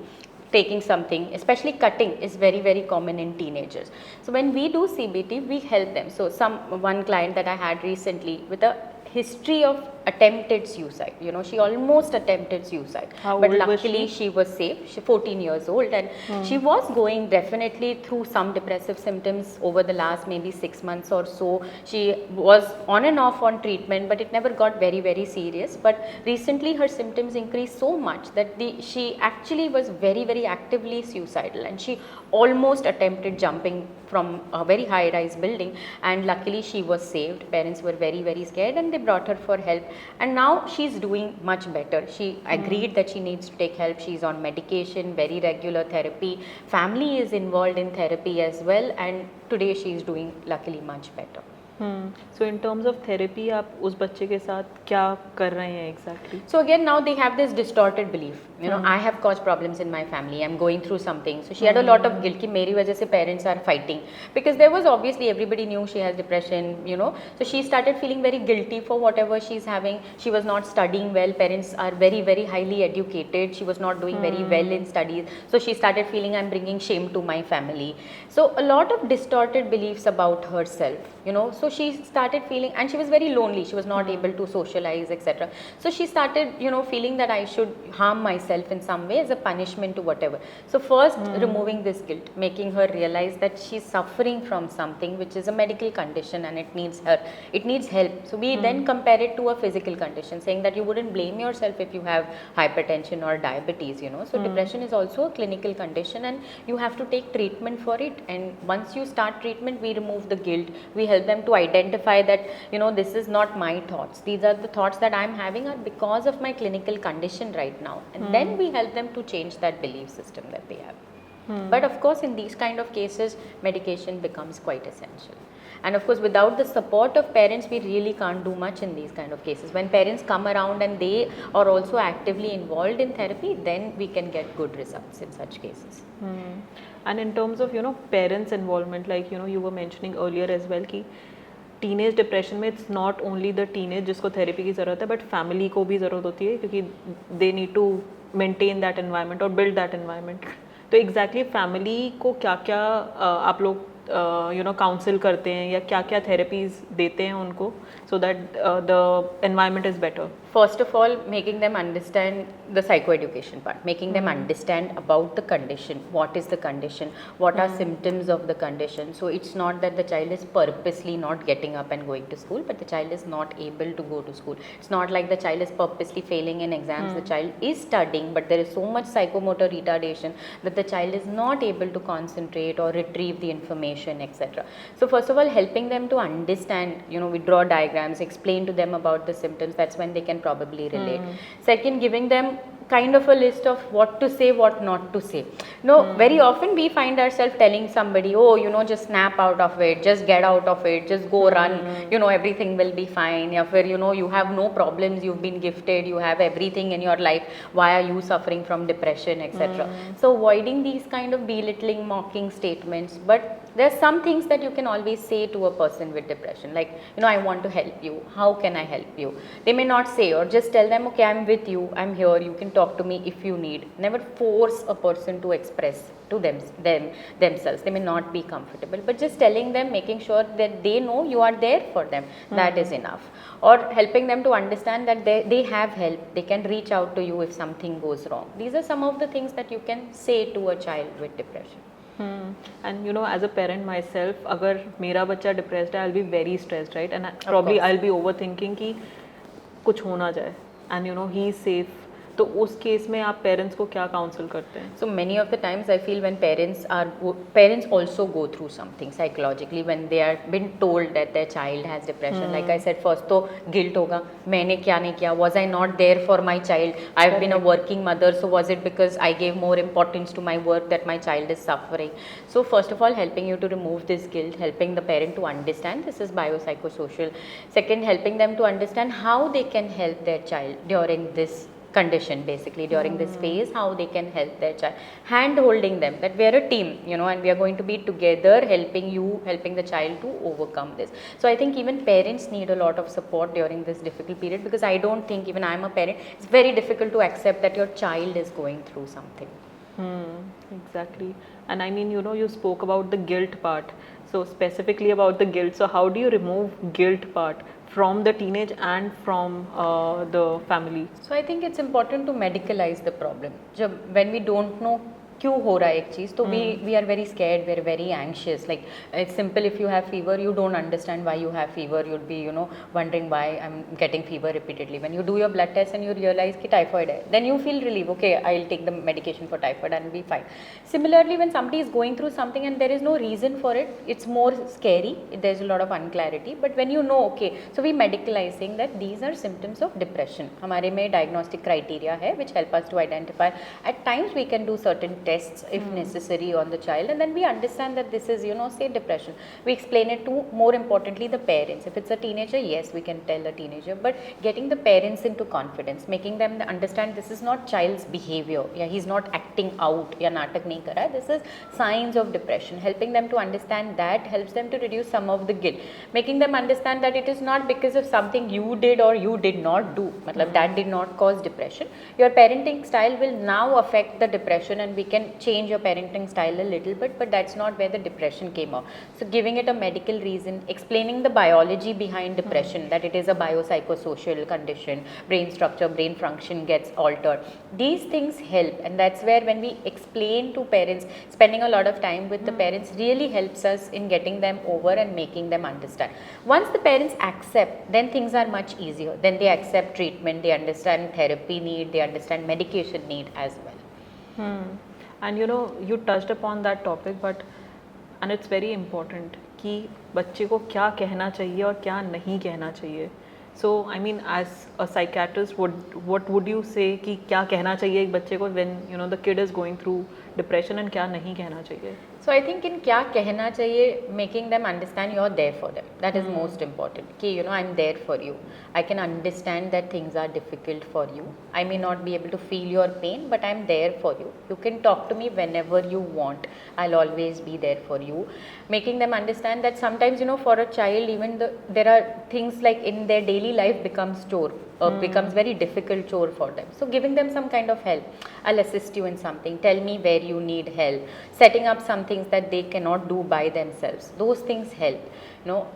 taking something, especially cutting, is very, very common in teenagers. So when we do CBT, we help them. So one client that I had recently with a history of attempted suicide, she almost attempted suicide. How but old luckily was she was safe. She's 14 years old, and she was going definitely through some depressive symptoms over the last maybe 6 months or so. She was on and off on treatment, but it never got very, very serious. But recently her symptoms increased so much that she actually was very, very actively suicidal, and she almost attempted jumping from a very high rise building, and luckily she was saved. Parents were very, very scared, and they brought her for help, and now she's doing much better. She agreed that she needs to take help. She's on medication, very regular therapy. Family is involved in therapy as well, and today she's doing luckily much better. So in terms of therapy, आप उस बच्चे के साथ क्या कर रहे हैं exactly? So again, now they have this distorted belief. You know, I have caused problems in my family. I'm going through something. So she had a lot of guilt कि मेरी वजह से parents are fighting, because there was obviously everybody knew she has depression. You know, so she started feeling very guilty for whatever she's having. She was not studying well. Parents are very very highly educated. She was not doing very well in studies. So she started feeling I'm bringing shame to my family. So a lot of distorted beliefs about herself. You know, so she started feeling, and she was very lonely. She was not able to socialize, etc. So she started, you know, feeling that I should harm myself in some way as a punishment to whatever. So first removing this guilt, making her realize that she's suffering from something which is a medical condition and it needs help. So we then compare it to a physical condition, saying that you wouldn't blame yourself if you have hypertension or diabetes, you know. So depression is also a clinical condition and you have to take treatment for it. And once you start treatment, we remove the guilt. We help them to identify that, you know, this is not my thoughts. These are the thoughts that I'm having are because of my clinical condition right now. And then we help them to change that belief system that they have. But of course, in these kind of cases, medication becomes quite essential. And of course, without the support of parents, we really can't do much in these kind of cases. When parents come around and they are also actively involved in therapy, then we can get good results in such cases. And in terms of, you know, parents' involvement, like, you know, you were mentioning earlier as well कि teenage depression में it's not only the teenage जिसको therapy की ज़रूरत है, but family को भी ज़रूरत होती है क्योंकि they need to maintain that environment और बिल्ड दैट एनवायरनमेंट. तो एग्जैक्टली फैमिली को क्या क्या आप लोग यू नो काउंसिल करते हैं या क्या क्या थेरेपीज देते हैं उनको so that the environment is better? First of all, making them understand the psychoeducation part, making them understand about the condition, what is the condition, what are symptoms of the condition. So it's not that the child is purposely not getting up and going to school, but the child is not able to go to school. It's not like the child is purposely failing in exams. The child is studying, but there is so much psychomotor retardation that the child is not able to concentrate or retrieve the information, etc. So first of all, helping them to understand, you know, we draw diagrams, explain to them about the symptoms. That's when they can probably relate. Second, giving them kind of a list of what to say, what not to say. No, very often we find ourselves telling somebody, oh, you know, just snap out of it, just get out of it, just go run, you know, everything will be fine. Or, you know, you have no problems, you've been gifted, you have everything in your life, why are you suffering from depression, etc. So avoiding these kind of belittling, mocking statements. But there's some things that you can always say to a person with depression, like, you know, I want to help you, how can I help you? They may not say, or just tell them, okay, I'm with you, I'm here, you can talk to me if you need. Never force a person to express to themselves. They may not be comfortable, but just telling them, making sure that they know you are there for them, that is enough. Or helping them to understand that they have help, they can reach out to you if something goes wrong. These are some of the things that you can say to a child with depression. And you know, as a parent myself, अगर मेरा बच्चा depressed है, I'll be very stressed, right? And probably I'll be overthinking कि कुछ हो ना जाए, and you know, he is safe. तो उस केस में आप पेरेंट्स को क्या काउंसिल करते हैं? So many of the times I feel when parents also go through something psychologically when they are been told that their child has depression. Like I said, first तो guilt होगा, मैंने क्या नहीं किया, was I not there for my child? I've been a working mother, so was it because I gave more importance to my work that my child is suffering? So first of all, helping you to remove this guilt, helping the parent to understand this is biopsychosocial. Second, helping them to understand how they can help their child during this condition, basically during this phase, how they can help their child, hand holding them, that we are a team, you know, and we are going to be together helping the child to overcome this. So I think even parents need a lot of support during this difficult period, because I don't think, even I'm a parent, it's very difficult to accept that your child is going through something. Exactly. And I mean, you know, you spoke about the guilt part. So specifically about the guilt, so how do you remove guilt part from the teenage and from the family? So I think it's important to medicalize the problem. When we don't know क्यों हो रहा है एक चीज़, तो we are very scared, we are very anxious. Like it's simple, if you have fever, you don't understand why you have fever, you'd be, you know, wondering why I'm getting fever repeatedly. When you do your blood test and you realize कि typhoid है, then you feel relief, okay, I'll take the medication for typhoid and be fine. Similarly, when somebody is going through something and there is no reason for it, it's more scary, there's a lot of unclarity. But when you know, okay, so we medicalize, saying that these are symptoms of depression. हमारे में diagnostic criteria है which help us to identify. At times we can do certain tests if necessary on the child, and then we understand that this is, say depression. We explain it to, more importantly, the parents. If it's a teenager, yes, we can tell a teenager, but getting the parents into confidence, making them understand this is not child's behavior. Yeah, he's not acting out. Yeah, natak nahi kar raha. This is signs of depression. Helping them to understand that helps them to reduce some of the guilt. Making them understand that it is not because of something you did or you did not do. Matlab, that did not cause depression. Your parenting style will now affect the depression, and we can change your parenting style a little bit, but that's not where the depression came out. So giving it a medical reason, explaining the biology behind depression, that it is a biopsychosocial condition, brain structure, brain function gets altered. These things help, and that's where when we explain to parents, spending a lot of time with the parents really helps us in getting them over and making them understand. Once the parents accept, then things are much easier. Then they accept treatment, they understand therapy need, they understand medication need as well. And you touched upon that topic, but and it's very important कि बच्चे को क्या कहना चाहिए और क्या नहीं कहना चाहिए. So I mean, as a psychiatrist, what would you say कि क्या कहना चाहिए एक बच्चे को when the kid is going through depression, and क्या नहीं कहना चाहिए? So I think in क्या कहना चाहिए, making them understand you're there for them. That is most important. कि I'm there for you. I can understand that things are difficult for you. I may not be able to feel your pain, but I'm there for you. You can talk to me whenever you want. I'll always be there for you. Making them understand that sometimes for a child, even there are things like in their daily life becomes chore. Becomes very difficult chore for them. So giving them some kind of help. I'll assist you in something. Tell me where you need help. Setting up some things that they cannot do by themselves. Those things help.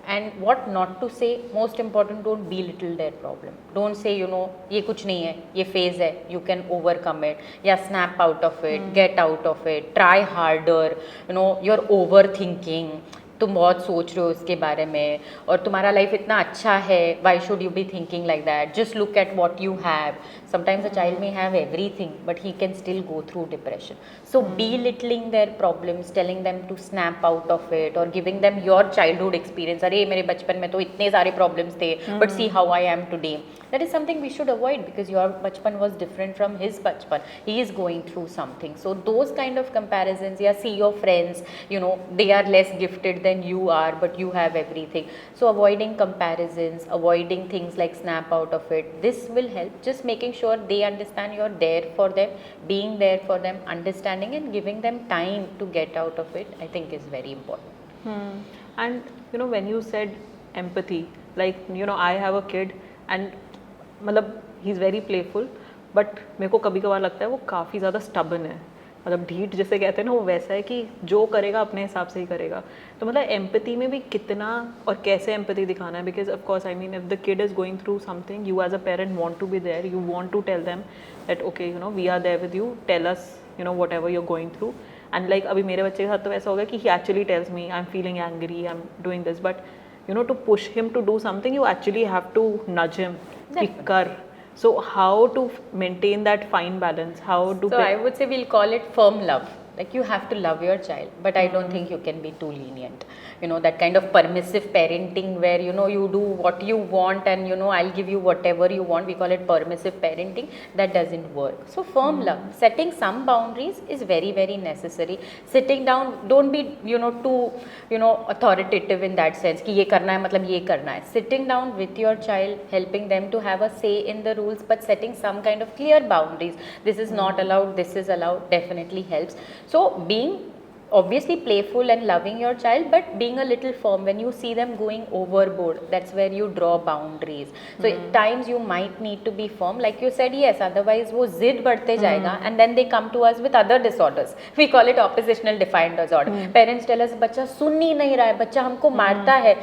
And what not to say, most important, don't belittle their problem. Don't say, ये कुछ नहीं है, ये phase है, you can overcome it. Yeah, snap out of it, get out of it, try harder. You're overthinking. तुम बहुत सोच रहे हो इसके बारे में और तुम्हारा लाइफ इतना अच्छा है, why should you be thinking like that? Just look at what you have. Sometimes a child may have everything, but he can still go through depression. So belittling their problems, telling them to snap out of it, or giving them your childhood experience. अरे मेरे बचपन में तो इतने सारे problems थे, but see how I am today. That is something we should avoid, because your bachpan was different from his bachpan. He is going through something. So those kind of comparisons, yeah, see your friends, they are less gifted than you are, but you have everything. So avoiding comparisons, avoiding things like snap out of it, this will help. Just making sure they understand you're there for them, being there for them, understanding and giving them time to get out of it, I think is very important. And when you said empathy, like I have a kid and मतलब he is very playful, but मेरे को कभी कभार लगता है वो काफ़ी ज़्यादा स्टबन है. मतलब ढीठ जैसे कहते हैं ना, वो वैसा है कि जो करेगा अपने हिसाब से ही करेगा. तो मतलब एम्पैथी में भी कितना और कैसे एम्पैथी दिखाना है, because of course I mean if the kid is going through something, you as a parent want to be there, you want to tell them that okay we are there with you, tell us whatever you are going through. And like अभी मेरे बच्चे के साथ तो ऐसा हो गया कि he actually tells me I am feeling angry, I am doing this, but to push him to do something, you actually have to nudge him कि कर. So how to maintain that fine balance? How to? So I would say we'll call it firm love. Like you have to love your child, but I don't think you can be too lenient. That kind of permissive parenting where you do what you want and I'll give you whatever you want. We call it permissive parenting. That doesn't work. So firm love, setting some boundaries is very, very necessary. Sitting down, don't be too authoritative in that sense कि ये करना है मतलब ये करना है. Sitting down with your child, helping them to have a say in the rules, but setting some kind of clear boundaries. This is not allowed, this is allowed, definitely helps. So being obviously playful and loving your child, but being a little firm when you see them going overboard, that's where you draw boundaries. So at times you might need to be firm, like you said, yes, otherwise वो जिद बढ़ते जाएगा, and then they come to us with other disorders. We call it oppositional defiant disorder. Parents tell us बच्चा सुन ही नहीं रहा है, बच्चा हमको मारता है,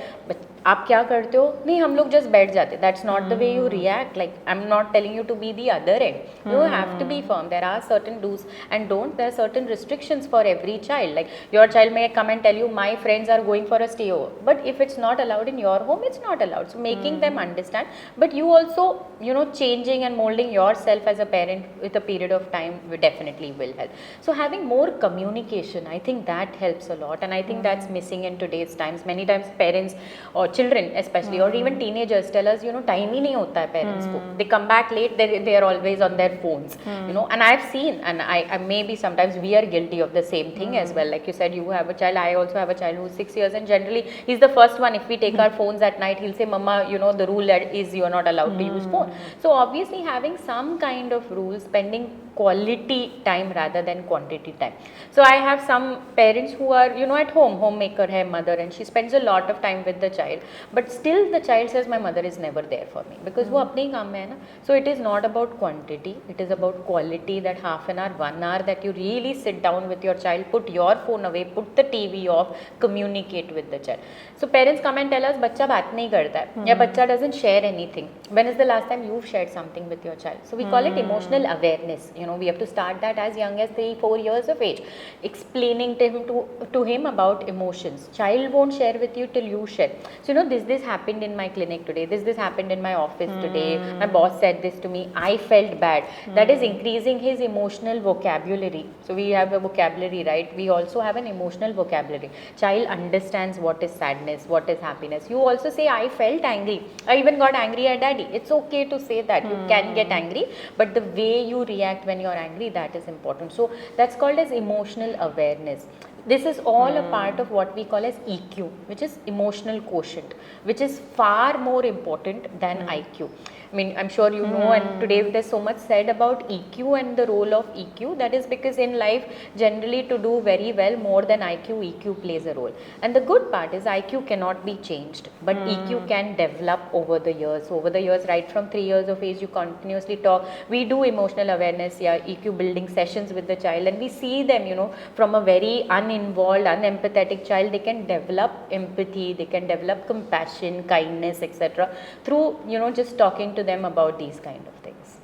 आप क्या करते हो? नहीं, हम लोग just बैठ जाते. That's not the way you react. Like I'm not telling you to be the other end. You have to be firm. There are certain do's and don'ts. There are certain restrictions for every child. Like your child may come and tell you, my friends are going for a stay over. But if it's not allowed in your home, it's not allowed. So making them understand. But you also, changing and molding yourself as a parent with a period of time definitely will help. So having more communication, I think that helps a lot. And I think that's missing in today's times. Many times parents or children especially or even teenagers tell us, time ही नहीं होता है parents को. They come back late, they are always on their phones, and I've seen, and I maybe sometimes we are guilty of the same thing as well. Like you said, you have a child, I also have a child who's 6 years, and generally he's the first one. If we take our phones at night, he'll say, Mama, the rule is you're not allowed to use phone. So obviously having some kind of rules, spending quality time rather than quantity time. So I have some parents who are, at home, homemaker hai mother, and she spends a lot of time with the child, but still the child says my mother is never there for me because वो अपने ही काम में है ना. So it is not about quantity, it is about quality, that half an hour, 1 hour that you really sit down with your child, put your phone away, put the TV off, communicate with the child. So parents come and tell us बच्चा बात नहीं करता है या बच्चा doesn't share anything. When is the last time you've shared something with your child? So we call it emotional awareness. We have to start that as young as 3-4 years of age, explaining to him about emotions. Child won't share with you till you share. So this happened in my clinic today, this happened in my office today, my boss said this to me, I felt bad. That is increasing his emotional vocabulary. So we have a vocabulary, right? We also have an emotional vocabulary. Child understands what is sadness, what is happiness. You also say, I felt angry, I even got angry at daddy. It's okay to say that. You can get angry, but the way you react when you're angry, that is important. So that's called as emotional awareness. This is all a part of what we call as EQ, which is emotional quotient, which is far more important than IQ. I mean, I'm sure you know, and today there's so much said about EQ and the role of EQ. That is because in life, generally to do very well, more than IQ, EQ plays a role. And the good part is IQ cannot be changed, but EQ can develop over the years. So over the years, right from 3 years of age, you continuously talk. We do emotional awareness, EQ building sessions with the child, and we see them, from a very uninvolved, unempathetic child, they can develop empathy, they can develop compassion, kindness, etc. through, just talking to them about these kind of things.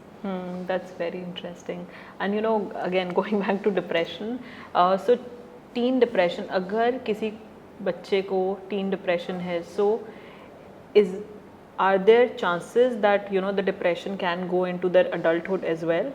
That's very interesting. And again going back to depression, so teen depression, अगर किसी बच्चे को teen depression है, so are there chances that the depression can go into their adulthood as well?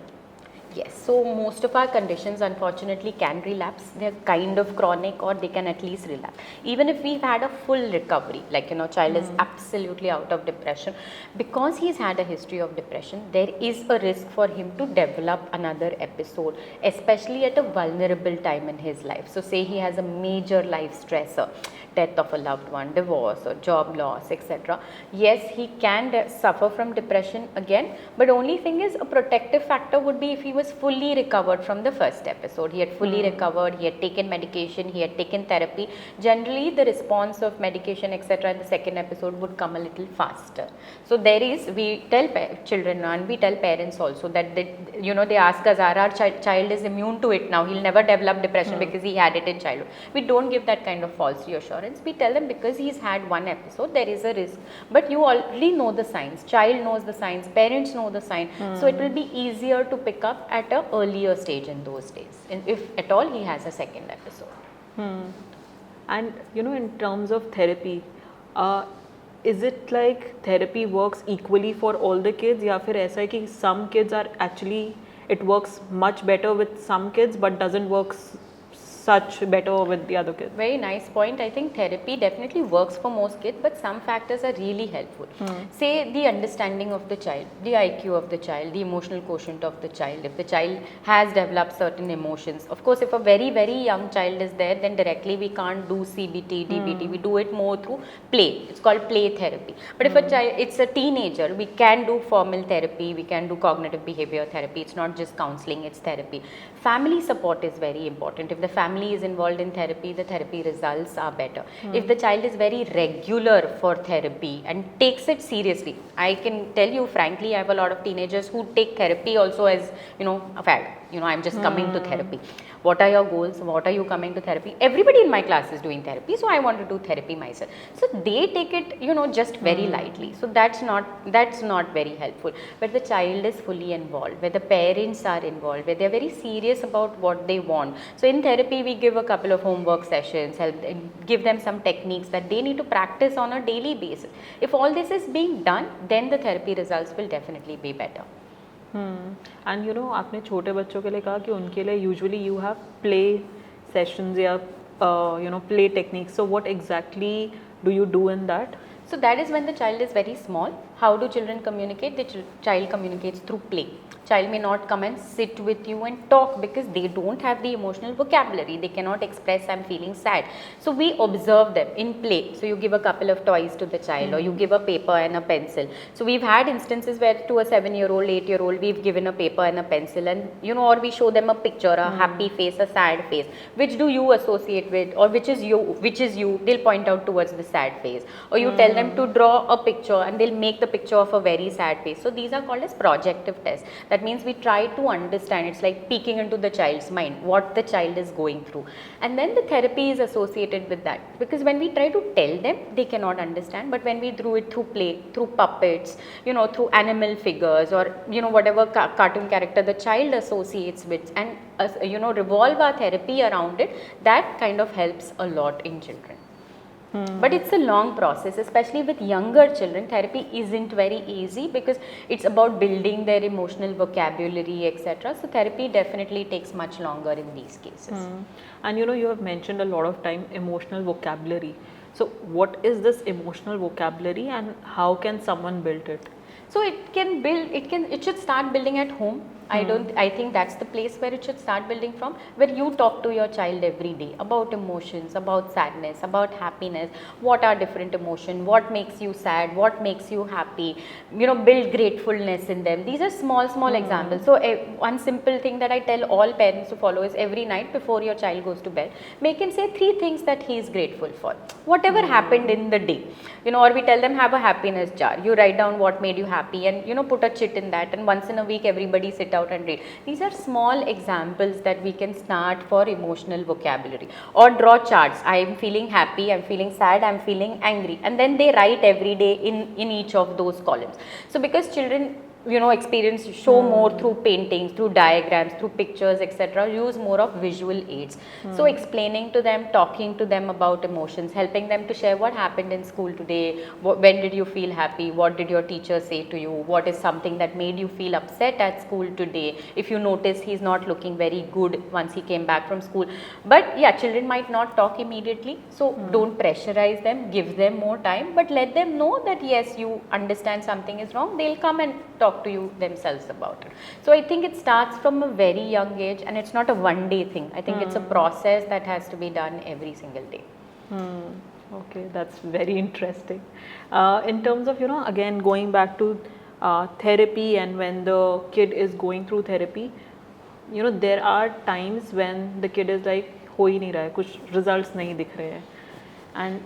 Yes, so most of our conditions unfortunately can relapse. They're kind of chronic, or they can at least relapse. Even if we've had a full recovery, like child is absolutely out of depression, because he's had a history of depression, there is a risk for him to develop another episode, especially at a vulnerable time in his life. So say he has a major life stressor, death of a loved one, divorce or job loss, etc. Yes, he can suffer from depression again, but only thing is, a protective factor would be if he was fully recovered from the first episode. He had fully recovered, he had taken medication, he had taken therapy. Generally, the response of medication, etc. in the second episode would come a little faster. So we tell children and we tell parents also that they ask us, our child is immune to it now, he'll never develop depression because he had it in childhood. We don't give that kind of false reassurance. We tell them because he's had one episode, there is a risk, but you already know the signs, child knows the signs, parents know the sign, so it will be easier to pick up at an earlier stage in those days, if at all he has a second episode. And in terms of therapy, is it like therapy works equally for all the kids, या फिर ऐसा है कि some kids are actually, it works much better with some kids but doesn't work such better with the other kids? Very nice point. I think therapy definitely works for most kids, but some factors are really helpful. Say the understanding of the child, the IQ of the child, the emotional quotient of the child. If the child has developed certain emotions, of course, if a very, very young child is there, then directly we can't do CBT, DBT. We do it more through play. It's called play therapy. But if a child, it's a teenager, we can do formal therapy, we can do cognitive behavior therapy. It's not just counseling, it's therapy. Family support is very important. If the family is involved in therapy, the therapy results are better. If the child is very regular for therapy and takes it seriously, I can tell you frankly, I have a lot of teenagers who take therapy also as, a fad. I'm just coming to therapy. What are your goals? What are you coming to therapy? Everybody in my class is doing therapy, so I want to do therapy myself. So they take it, just very lightly. So that's not very helpful. Where the child is fully involved, where the parents are involved, where they're very serious about what they want. So in therapy, we give a couple of homework sessions, give them some techniques that they need to practice on a daily basis. If all this is being done, then the therapy results will definitely be better. And आपने छोटे बच्चों के लिए कहा कि उनके लिए usually you have play sessions या play techniques. So what exactly do you do in that? So that is when the child is very small. How do children communicate? The child communicates through play. Child may not come and sit with you and talk because they don't have the emotional vocabulary. They cannot express I'm feeling sad. So we observe them in play. So you give a couple of toys to the child, or you give a paper and a pencil. So we've had instances where to a 7-year-old, 8-year-old, we've given a paper and a pencil, and or we show them a picture, a happy face, a sad face. Which do you associate with, or which is you? They'll point out towards the sad face. Or you tell them to draw a picture and they'll make the picture of a very sad face. So these are called as projective tests. That means we try to understand, it's like peeking into the child's mind, what the child is going through. And then the therapy is associated with that, because when we try to tell them, they cannot understand. But when we do it through play, through puppets, through animal figures, or whatever cartoon character the child associates with, and revolve our therapy around it, that kind of helps a lot in children. But it's a long process, especially with younger children. Therapy isn't very easy because it's about building their emotional vocabulary, etc. So therapy definitely takes much longer in these cases. And you have mentioned a lot of time emotional vocabulary. So what is this emotional vocabulary and how can someone build it? So it should start building at home. I think that's the place where it should start building from, where you talk to your child every day about emotions, about sadness, about happiness, what are different emotions, what makes you sad, what makes you happy, build gratefulness in them. These are small examples. So one simple thing that I tell all parents to follow is every night before your child goes to bed, make him say 3 things that he is grateful for, whatever happened in the day. Or we tell them have a happiness jar. You write down what made you happy and put a chit in that, and once in a week everybody sit out and read. These are small examples that we can start for emotional vocabulary. Or draw charts. I am feeling happy, I am feeling sad, I am feeling angry, and then they write every day in each of those columns. So because children experience show more through paintings, through diagrams, through pictures, etc. Use more of visual aids. So explaining to them, talking to them about emotions, helping them to share what happened in school today, when did you feel happy, what did your teacher say to you, what is something that made you feel upset at school today, if you notice he's not looking very good once he came back from school. But yeah, children might not talk immediately, so don't pressurize them, give them more time, but let them know that yes, you understand something is wrong, they'll come and talk to you themselves about it. So I think it starts from a very young age, and it's not a one-day thing. I think it's a process that has to be done every single day. Okay, that's very interesting. In terms of again going back to therapy, and when the kid is going through therapy, there are times when the kid is like हो ही नहीं रहा है, कुछ results नहीं दिख रहे हैं, and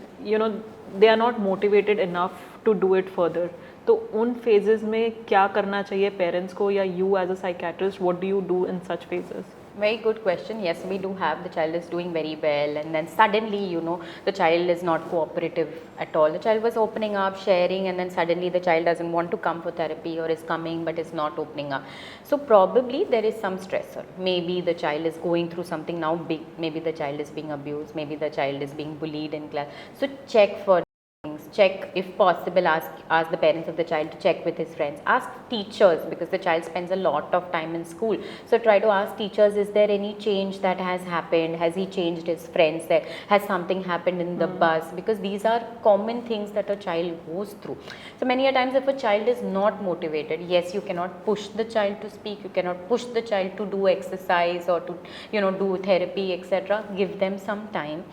they are not motivated enough to do it further. तो उन phases में क्या करना चाहिए parents को, या you as a psychiatrist, what do you do in such phases? Very good question. Yes, we do have, the child is doing very well, and then suddenly the child is not cooperative at all. The child was opening up, sharing, and then suddenly the child doesn't want to come for therapy, or is coming but is not opening up. So probably there is some stressor. Maybe the child is going through something now big. Maybe the child is being abused, maybe the child is being bullied in class. So check for things. Check, if possible, ask the parents of the child to check with his friends. Ask teachers, because the child spends a lot of time in school. So try to ask teachers, is there any change that has happened? Has he changed his friends there? Has something happened in the bus? Because these are common things that a child goes through. So many a times if a child is not motivated, yes, you cannot push the child to speak, you cannot push the child to do exercise or to do therapy, etc. Give them some time,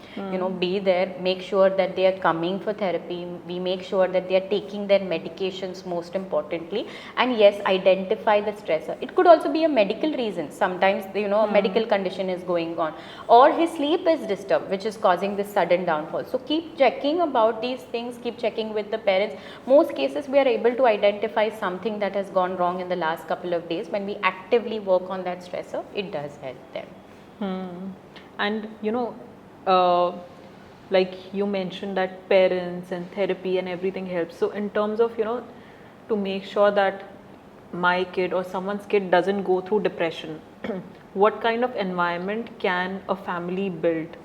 be there, make sure that they are coming for therapy. We make sure that they are taking their medications, most importantly, and yes, identify the stressor. It could also be a medical reason. Sometimes a medical condition is going on, or his sleep is disturbed, which is causing this sudden downfall. So keep checking about these things, keep checking with the parents. Most cases we are able to identify something that has gone wrong in the last couple of days. When we actively work on that stressor, it does help them. And like you mentioned that parents and therapy and everything helps. So in terms of to make sure that my kid or someone's kid doesn't go through depression, what kind of environment can a family build?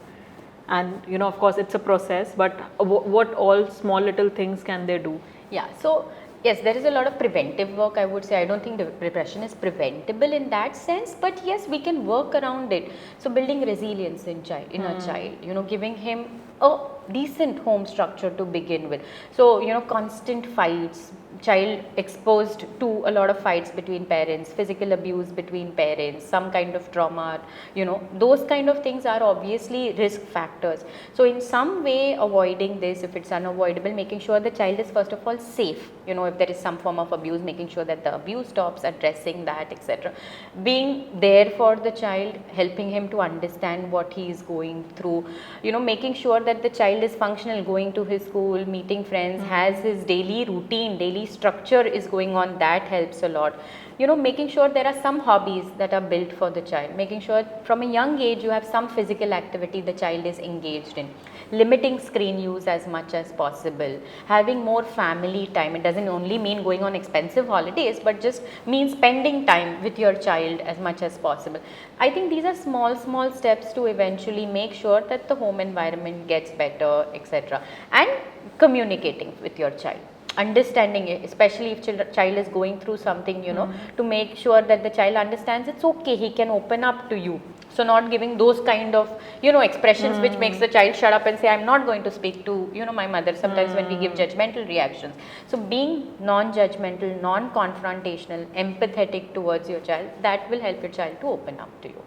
And of course it's a process, but what all small little things can they do? Yeah, so yes, there is a lot of preventive work, I would say. I don't think depression is preventable in that sense, but yes, we can work around it. So building resilience in a child, giving him a decent home structure to begin with. So, you know, constant fights, child exposed to a lot of fights between parents, physical abuse between parents, some kind of trauma, you know, those kind of things are obviously risk factors. So in some way avoiding this, if it's unavoidable, making sure the child is first of all safe, you know, if there is some form of abuse, making sure that the abuse stops, addressing that, etc. Being there for the child, helping him to understand what he is going through, you know, making sure that the child is functional, going to his school, meeting friends, has his daily routine, daily structure is going on, that helps a lot. You know, making sure there are some hobbies that are built for the child, making sure from a young age you have some physical activity the child is engaged in, limiting screen use as much as possible, having more family time. It doesn't only mean going on expensive holidays, but just means spending time with your child as much as possible. I think these are small steps to eventually make sure that the home environment gets better, etc. And communicating with your child, understanding it, especially if child is going through something, you know, to make sure that the child understands it's okay, he can open up to you. So not giving those kind of, you know, expressions which makes the child shut up and say, I'm not going to speak to, you know, my mother, sometimes when we give judgmental reactions. So being non-judgmental, non-confrontational, empathetic towards your child, that will help your child to open up to you.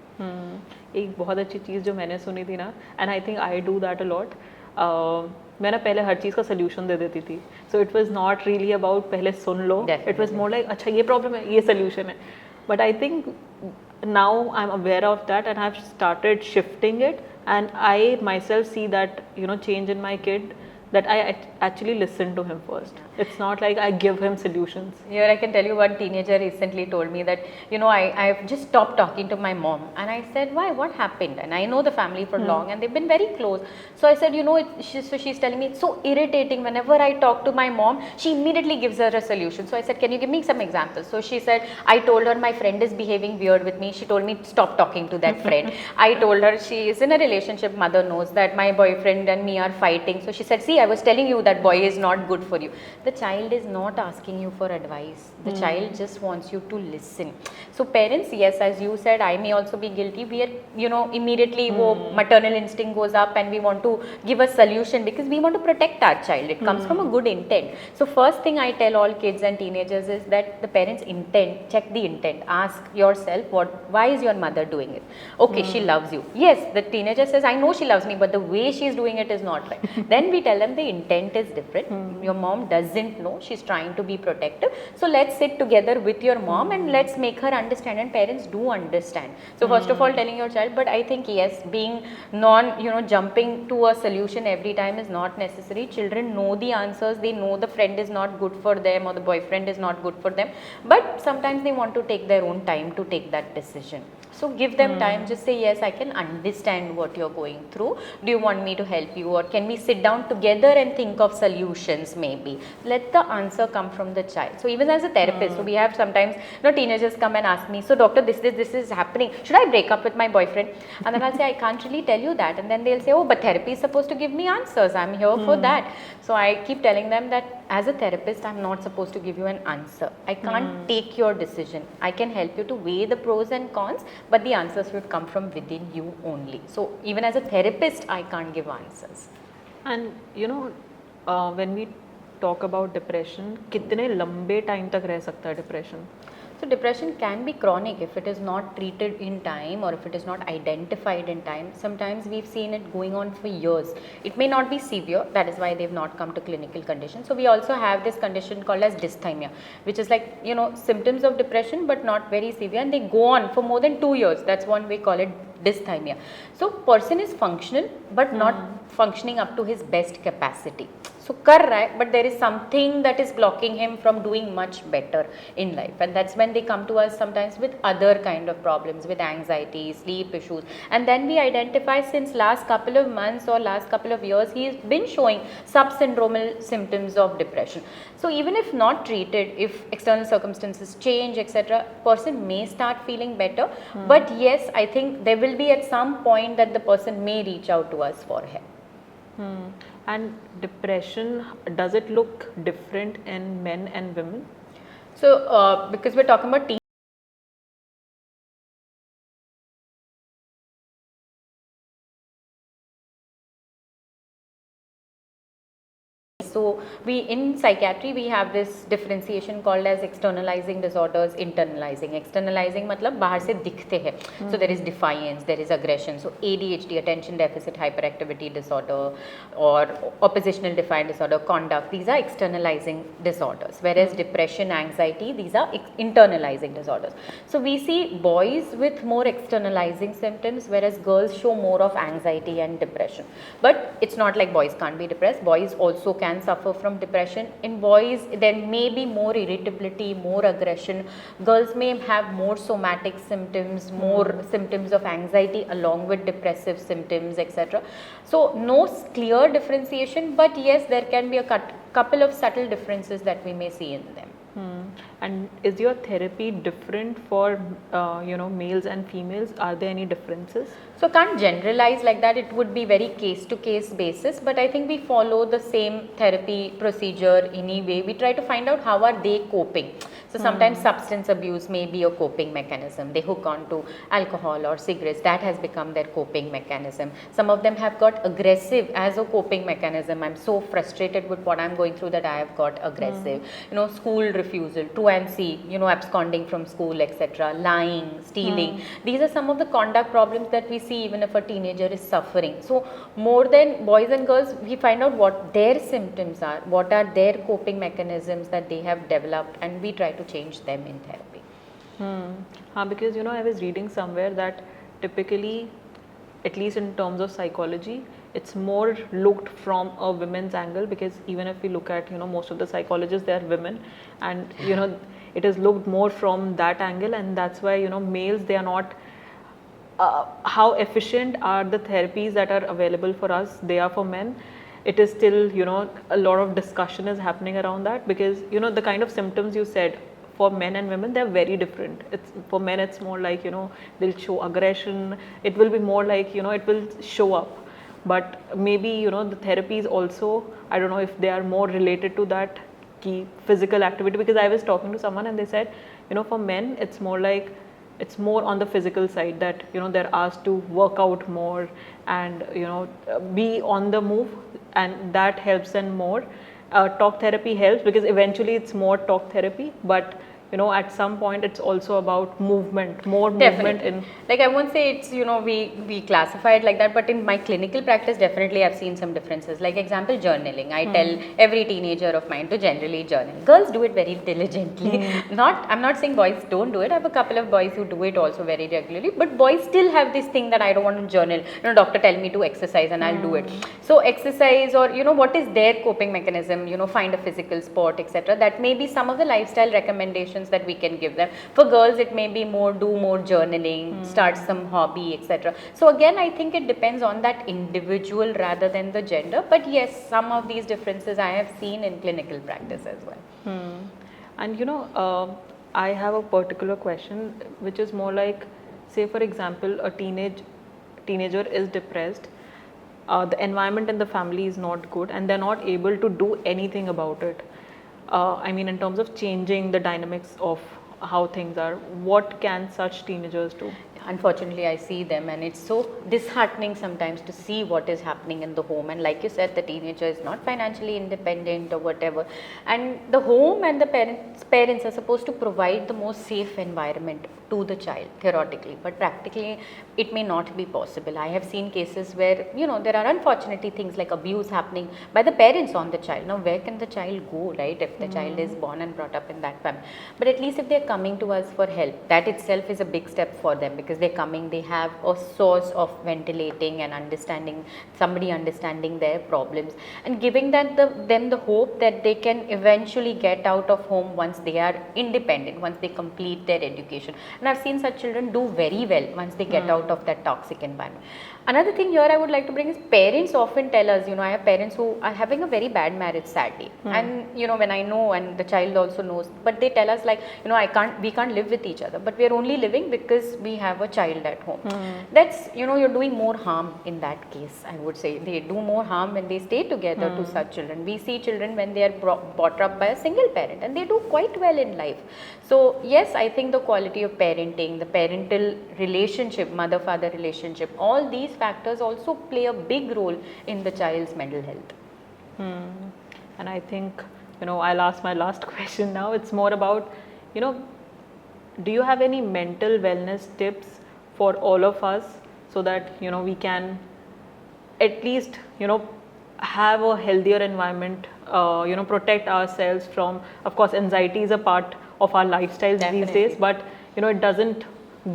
एक बहुत अच्छी चीज़ जो मैंने सुनी थी ना, and I think I do that a lot, मैं ना पहले हर चीज़ का सोल्यूशन दे देती थी. So it was not really about पहले सुन लो, इट वाज मोर लाइक अच्छा ये प्रॉब्लम है, ये सोल्यूशन है. But I think now I'm aware of that and I've started shifting it, and I myself see that, you know, change in my kid, that I actually listen to him first. It's not like I give him solutions. Here I can tell you one teenager recently told me that, you know, I've just stopped talking to my mom, and I said, why, what happened? And I know the family for long and they've been very close. So I said, you know, so she's telling me it's so irritating. Whenever I talk to my mom, she immediately gives her a solution. So I said, can you give me some examples? So she said, I told her my friend is behaving weird with me. She told me stop talking to that friend. I told her she is in a relationship, mother knows that my boyfriend and me are fighting. So she said, see, I was telling you that boy is not good for you. The child is not asking you for advice. The child just wants you to listen. So parents, yes, as you said, I may also be guilty. We are, you know, immediately maternal instinct goes up and we want to give a solution because we want to protect our child. It comes from a good intent. So first thing I tell all kids and teenagers is that the parents' intent, check the intent. Ask yourself, why is your mother doing it? Okay, she loves you. Yes, the teenager says, I know she loves me, but the way she is doing it is not right. Then we tell them the intent is different. Your mom doesn't know, she's trying to be protective. So let's sit together with your mom and let's make her understand, and parents do understand. So first of all, telling your child, but I think yes, being jumping to a solution every time is not necessary. Children know the answers, they know the friend is not good for them or the boyfriend is not good for them, but sometimes they want to take their own time to take that decision. So give them time, just say, yes, I can understand what you're going through. Do you want me to help you, or can we sit down together and think of solutions maybe? Let the answer come from the child. So even as a therapist, so we have sometimes, teenagers come and ask me, so doctor, this is happening. Should I break up with my boyfriend? And then I'll say, I can't really tell you that. And then they'll say, oh, but therapy is supposed to give me answers. I'm here for that. So I keep telling them that as a therapist, I'm not supposed to give you an answer. I can't take your decision. I can help you to weigh the pros and cons, but the answers should come from within you only. So even as a therapist, I can't give answers. And when we talk about depression, कितने लंबे time तक रह सकता है depression? So depression can be chronic if it is not treated in time or if it is not identified in time. Sometimes we've seen it going on for years. It may not be severe, that is why they've not come to clinical condition. So we also have this condition called as dysthymia, which is like, symptoms of depression but not very severe, and they go on for more than 2 years. That's one way call it dysthymia. So person is functional but not functioning up to his best capacity. So kar raha hai, but there is something that is blocking him from doing much better in life, and that's when they come to us sometimes with other kind of problems, with anxiety, sleep issues, and then we identify since last couple of months or last couple of years he has been showing subsyndromal symptoms of depression. So even if not treated, if external circumstances change, etc., person may start feeling better, but yes, I think there will be at some point that the person may reach out to us for help. And depression, does it look different in men and women? So because we're talking about we in psychiatry we have this differentiation called as externalizing disorders, internalizing. Externalizing मतलब बाहर से दिखते हैं. So there is defiance, there is aggression. So ADHD, attention deficit hyperactivity disorder, or oppositional defiant disorder, conduct, these are externalizing disorders. Whereas depression, anxiety, these are internalizing disorders. So we see boys with more externalizing symptoms, whereas girls show more of anxiety and depression. But it's not like boys can't be depressed. Boys also can suffer from depression. In boys, there may be more irritability, more aggression. Girls may have more somatic symptoms, more symptoms of anxiety along with depressive symptoms, etc. So no clear differentiation, but yes, there can be a couple of subtle differences that we may see in them. And is your therapy different for males and females? Are there any differences? So can't generalize like that. It would be very case to case basis, but I think we follow the same therapy procedure anyway. We try to find out how are they coping. So sometimes substance abuse may be a coping mechanism. They hook on to alcohol or cigarettes. That has become their coping mechanism. Some of them have got aggressive as a coping mechanism. I'm so frustrated with what I'm going through that I have got aggressive. School refusal, truancy, absconding from school, etc. Lying, stealing. These are some of the conduct problems that we see even if a teenager is suffering. So more than boys and girls, we find out what their symptoms are, what are their coping mechanisms that they have developed, and we try to change them in therapy. Because I was reading somewhere that typically, at least in terms of psychology, it's more looked from a women's angle, because even if we look at most of the psychologists, they are women, and it is looked more from that angle, and that's why males, they are not how efficient are the therapies that are available for us, they are for men. It is still a lot of discussion is happening around that, because the kind of symptoms you said for men and women, they're very different. It's for men, it's more like they'll show aggression. It will be more like it will show up, but maybe the therapies also, I don't know if they are more related to that key physical activity, because I was talking to someone and they said for men it's more like it's more on the physical side, that they're asked to work out more and be on the move, and that helps them more. Talk therapy helps because eventually it's more talk therapy, but at some point it's also about movement, more movement in. Like I won't say it's we classify it like that, but in my clinical practice definitely I've seen some differences. Like example, journaling. I tell every teenager of mine to generally journal. Girls do it very diligently. I'm not saying boys don't do it. I have a couple of boys who do it also very regularly, but boys still have this thing that I don't want to journal. Doctor tell me to exercise and I'll do it. So exercise, or what is their coping mechanism, find a physical sport, etc. That may be some of the lifestyle recommendations that we can give them. For girls, it may be do more journaling, start some hobby, etc. So again, I think it depends on that individual rather than the gender. But yes, some of these differences I have seen in clinical practice as well. And I have a particular question, which is more like, say for example, a teenager is depressed. The environment in the family is not good, and they're not able to do anything about it. I mean, in terms of changing the dynamics of how things are, what can such teenagers do? Unfortunately, I see them, and it's so disheartening sometimes to see what is happening in the home. And like you said, the teenager is not financially independent or whatever, and the home and the parents are supposed to provide the most safe environment to the child theoretically, but practically it may not be possible. I have seen cases where there are unfortunately things like abuse happening by the parents on the child. Now where can the child go, right, if the child is born and brought up in that family? But at least if they're coming to us for help, that itself is a big step for them, because they're coming, they have a source of ventilating and understanding, somebody understanding their problems, and giving them the hope that they can eventually get out of home once they are independent, once they complete their education. And I've seen such children do very well once they get out of that toxic environment. Another thing here I would like to bring is parents often tell us, I have parents who are having a very bad marriage, sadly. And when I know, and the child also knows, but they tell us like, we can't live with each other, but we are only living because we have a child at home. That's, you're doing more harm in that case, I would say. They do more harm when they stay together to such children. We see children when they are brought up by a single parent, and they do quite well in life. So yes, I think the quality of parenting, the parental relationship, mother-father relationship, all these factors also play a big role in the child's mental health. And I think, I'll ask my last question now. It's more about, you know, do you have any mental wellness tips for all of us so that, we can at least, have a healthier environment, protect ourselves from, of course, anxiety is a part of our lifestyles these days, Definitely. but, it doesn't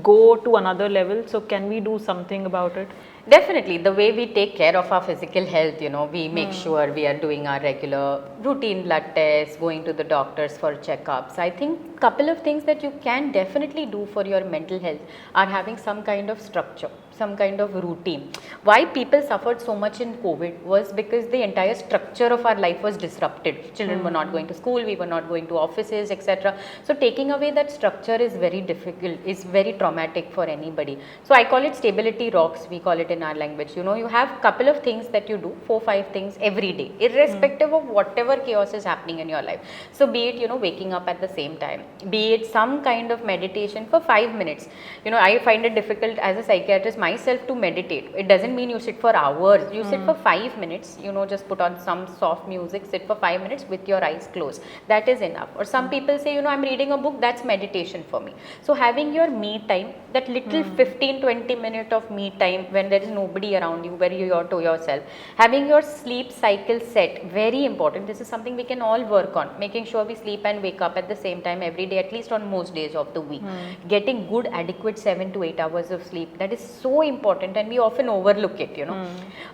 go to another level. So can we do something about it? Definitely, the way we take care of our physical health, we make sure we are doing our regular routine blood tests, going to the doctors for checkups. I think couple of things that you can definitely do for your mental health are having some kind of structure, some kind of routine. Why people suffered so much in COVID was because the entire structure of our life was disrupted. Children were not going to school, we were not going to offices, etc. So taking away that structure is very difficult, is very traumatic for anybody. So I call it stability rocks, we call it in our language. You have couple of things that you do, 4-5 things every day, irrespective of whatever chaos is happening in your life. So be it, waking up at the same time, be it some kind of meditation for 5 minutes. I find it difficult as a psychiatrist myself to meditate. It doesn't mean you sit for hours. You sit for 5 minutes, just put on some soft music, sit for 5 minutes with your eyes closed. That is enough. Or some people say, I'm reading a book, that's meditation for me. So having your me time, that little 15-20 minute of me time when there is nobody around you, where you are to yourself. Having your sleep cycle set, very important. This is something we can all work on, making sure we sleep and wake up at the same time every day, at least on most days of the week. Getting good adequate 7 to 8 hours of sleep, that is so important, and we often overlook it.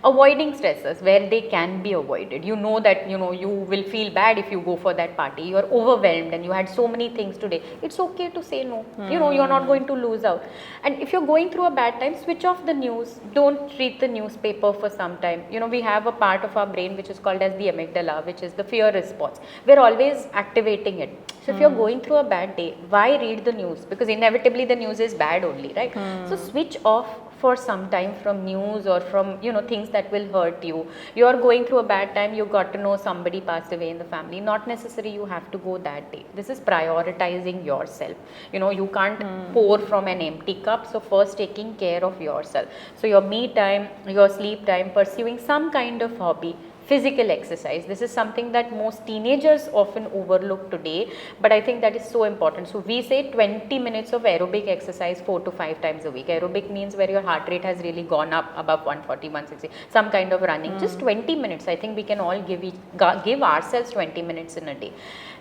Avoiding stressors where they can be avoided. You know that you will feel bad if you go for that party, you are overwhelmed and you had so many things today. It's okay to say no. You're not going to lose out. And if you're going through a bad time, switch off the news. Don't read the newspaper for some time. We have a part of our brain which is called as the amygdala, which is the fear response. We're always activating it. So if you're going through a bad day, why read the news? Because inevitably the news is bad only, right? So switch off for some time from news or from things that will hurt you. You are going through a bad time, you got to know somebody passed away in the family. Not necessary you have to go that day. This is prioritizing yourself. You can't pour from an empty cup. So first taking care of yourself. So your me time, your sleep time, pursuing some kind of hobby. Physical exercise. This is something that most teenagers often overlook today, but I think that is so important. So we say 20 minutes of aerobic exercise 4 to 5 times a week. Aerobic means where your heart rate has really gone up above 140, 160, some kind of running. Just 20 minutes. I think we can all give ourselves 20 minutes in a day.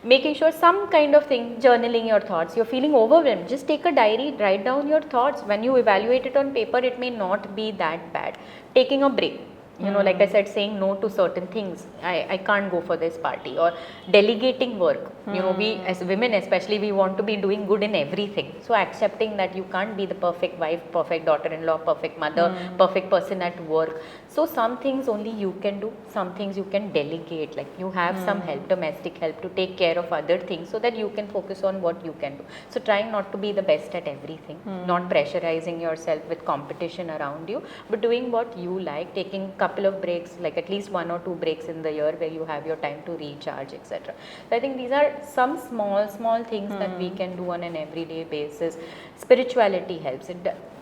Making sure some kind of thing, journaling your thoughts. You're feeling overwhelmed, just take a diary, write down your thoughts. When you evaluate it on paper, it may not be that bad. Taking a break. Like I said, saying no to certain things. I can't go for this party, or delegating work. We as women especially, we want to be doing good in everything. So accepting that you can't be the perfect wife, perfect daughter-in-law, perfect mother, perfect person at work. So some things only you can do, some things you can delegate. Like you have some help, domestic help, to take care of other things so that you can focus on what you can do. So trying not to be the best at everything, not pressurizing yourself with competition around you, but doing what you like, taking couple of breaks, like at least 1 or 2 breaks in the year where you have your time to recharge, etc. So I think these are some small things that we can do on an everyday basis. Spirituality helps.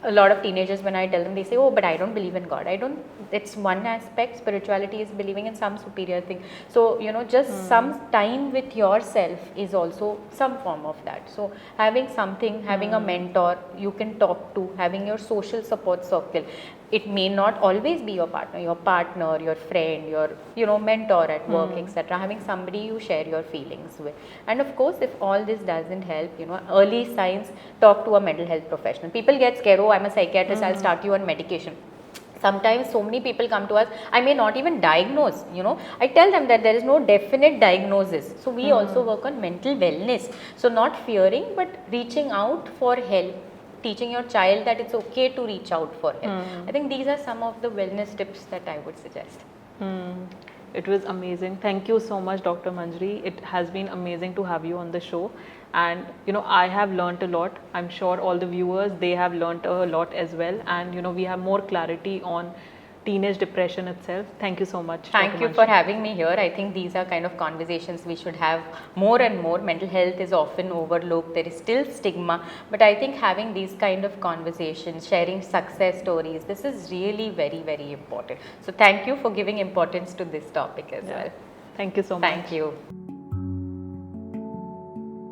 A lot of teenagers, when I tell them, they say, oh, but I don't believe in God. It's one aspect. Spirituality is believing in some superior thing. So just some time with yourself is also some form of that. So having something, having a mentor you can talk to, having your social support circle. It may not always be your partner, your friend, your mentor at work, etc. Having somebody you share your feelings with. And of course, if all this doesn't help, early signs, talk to a mental health professional. People get scared, oh, I'm a psychiatrist, I'll start you on medication. Sometimes so many people come to us, I may not even diagnose, I tell them that there is no definite diagnosis. So we also work on mental wellness. So not fearing, but reaching out for help. Teaching your child that it's okay to reach out for help. I think these are some of the wellness tips that I would suggest. It was amazing. Thank you so much, Dr. Manjari. It has been amazing to have you on the show. And I have learnt a lot. I'm sure all the viewers, they have learnt a lot as well. And we have more clarity on teenage depression itself. Thank you so much. Thank you for having me here. I think these are kind of conversations we should have more and more. Mental health is often overlooked. There is still stigma, but I think having these kind of conversations, sharing success stories, this is really very, very important. So thank you for giving importance to this topic as well. Thank you so much. Thank you.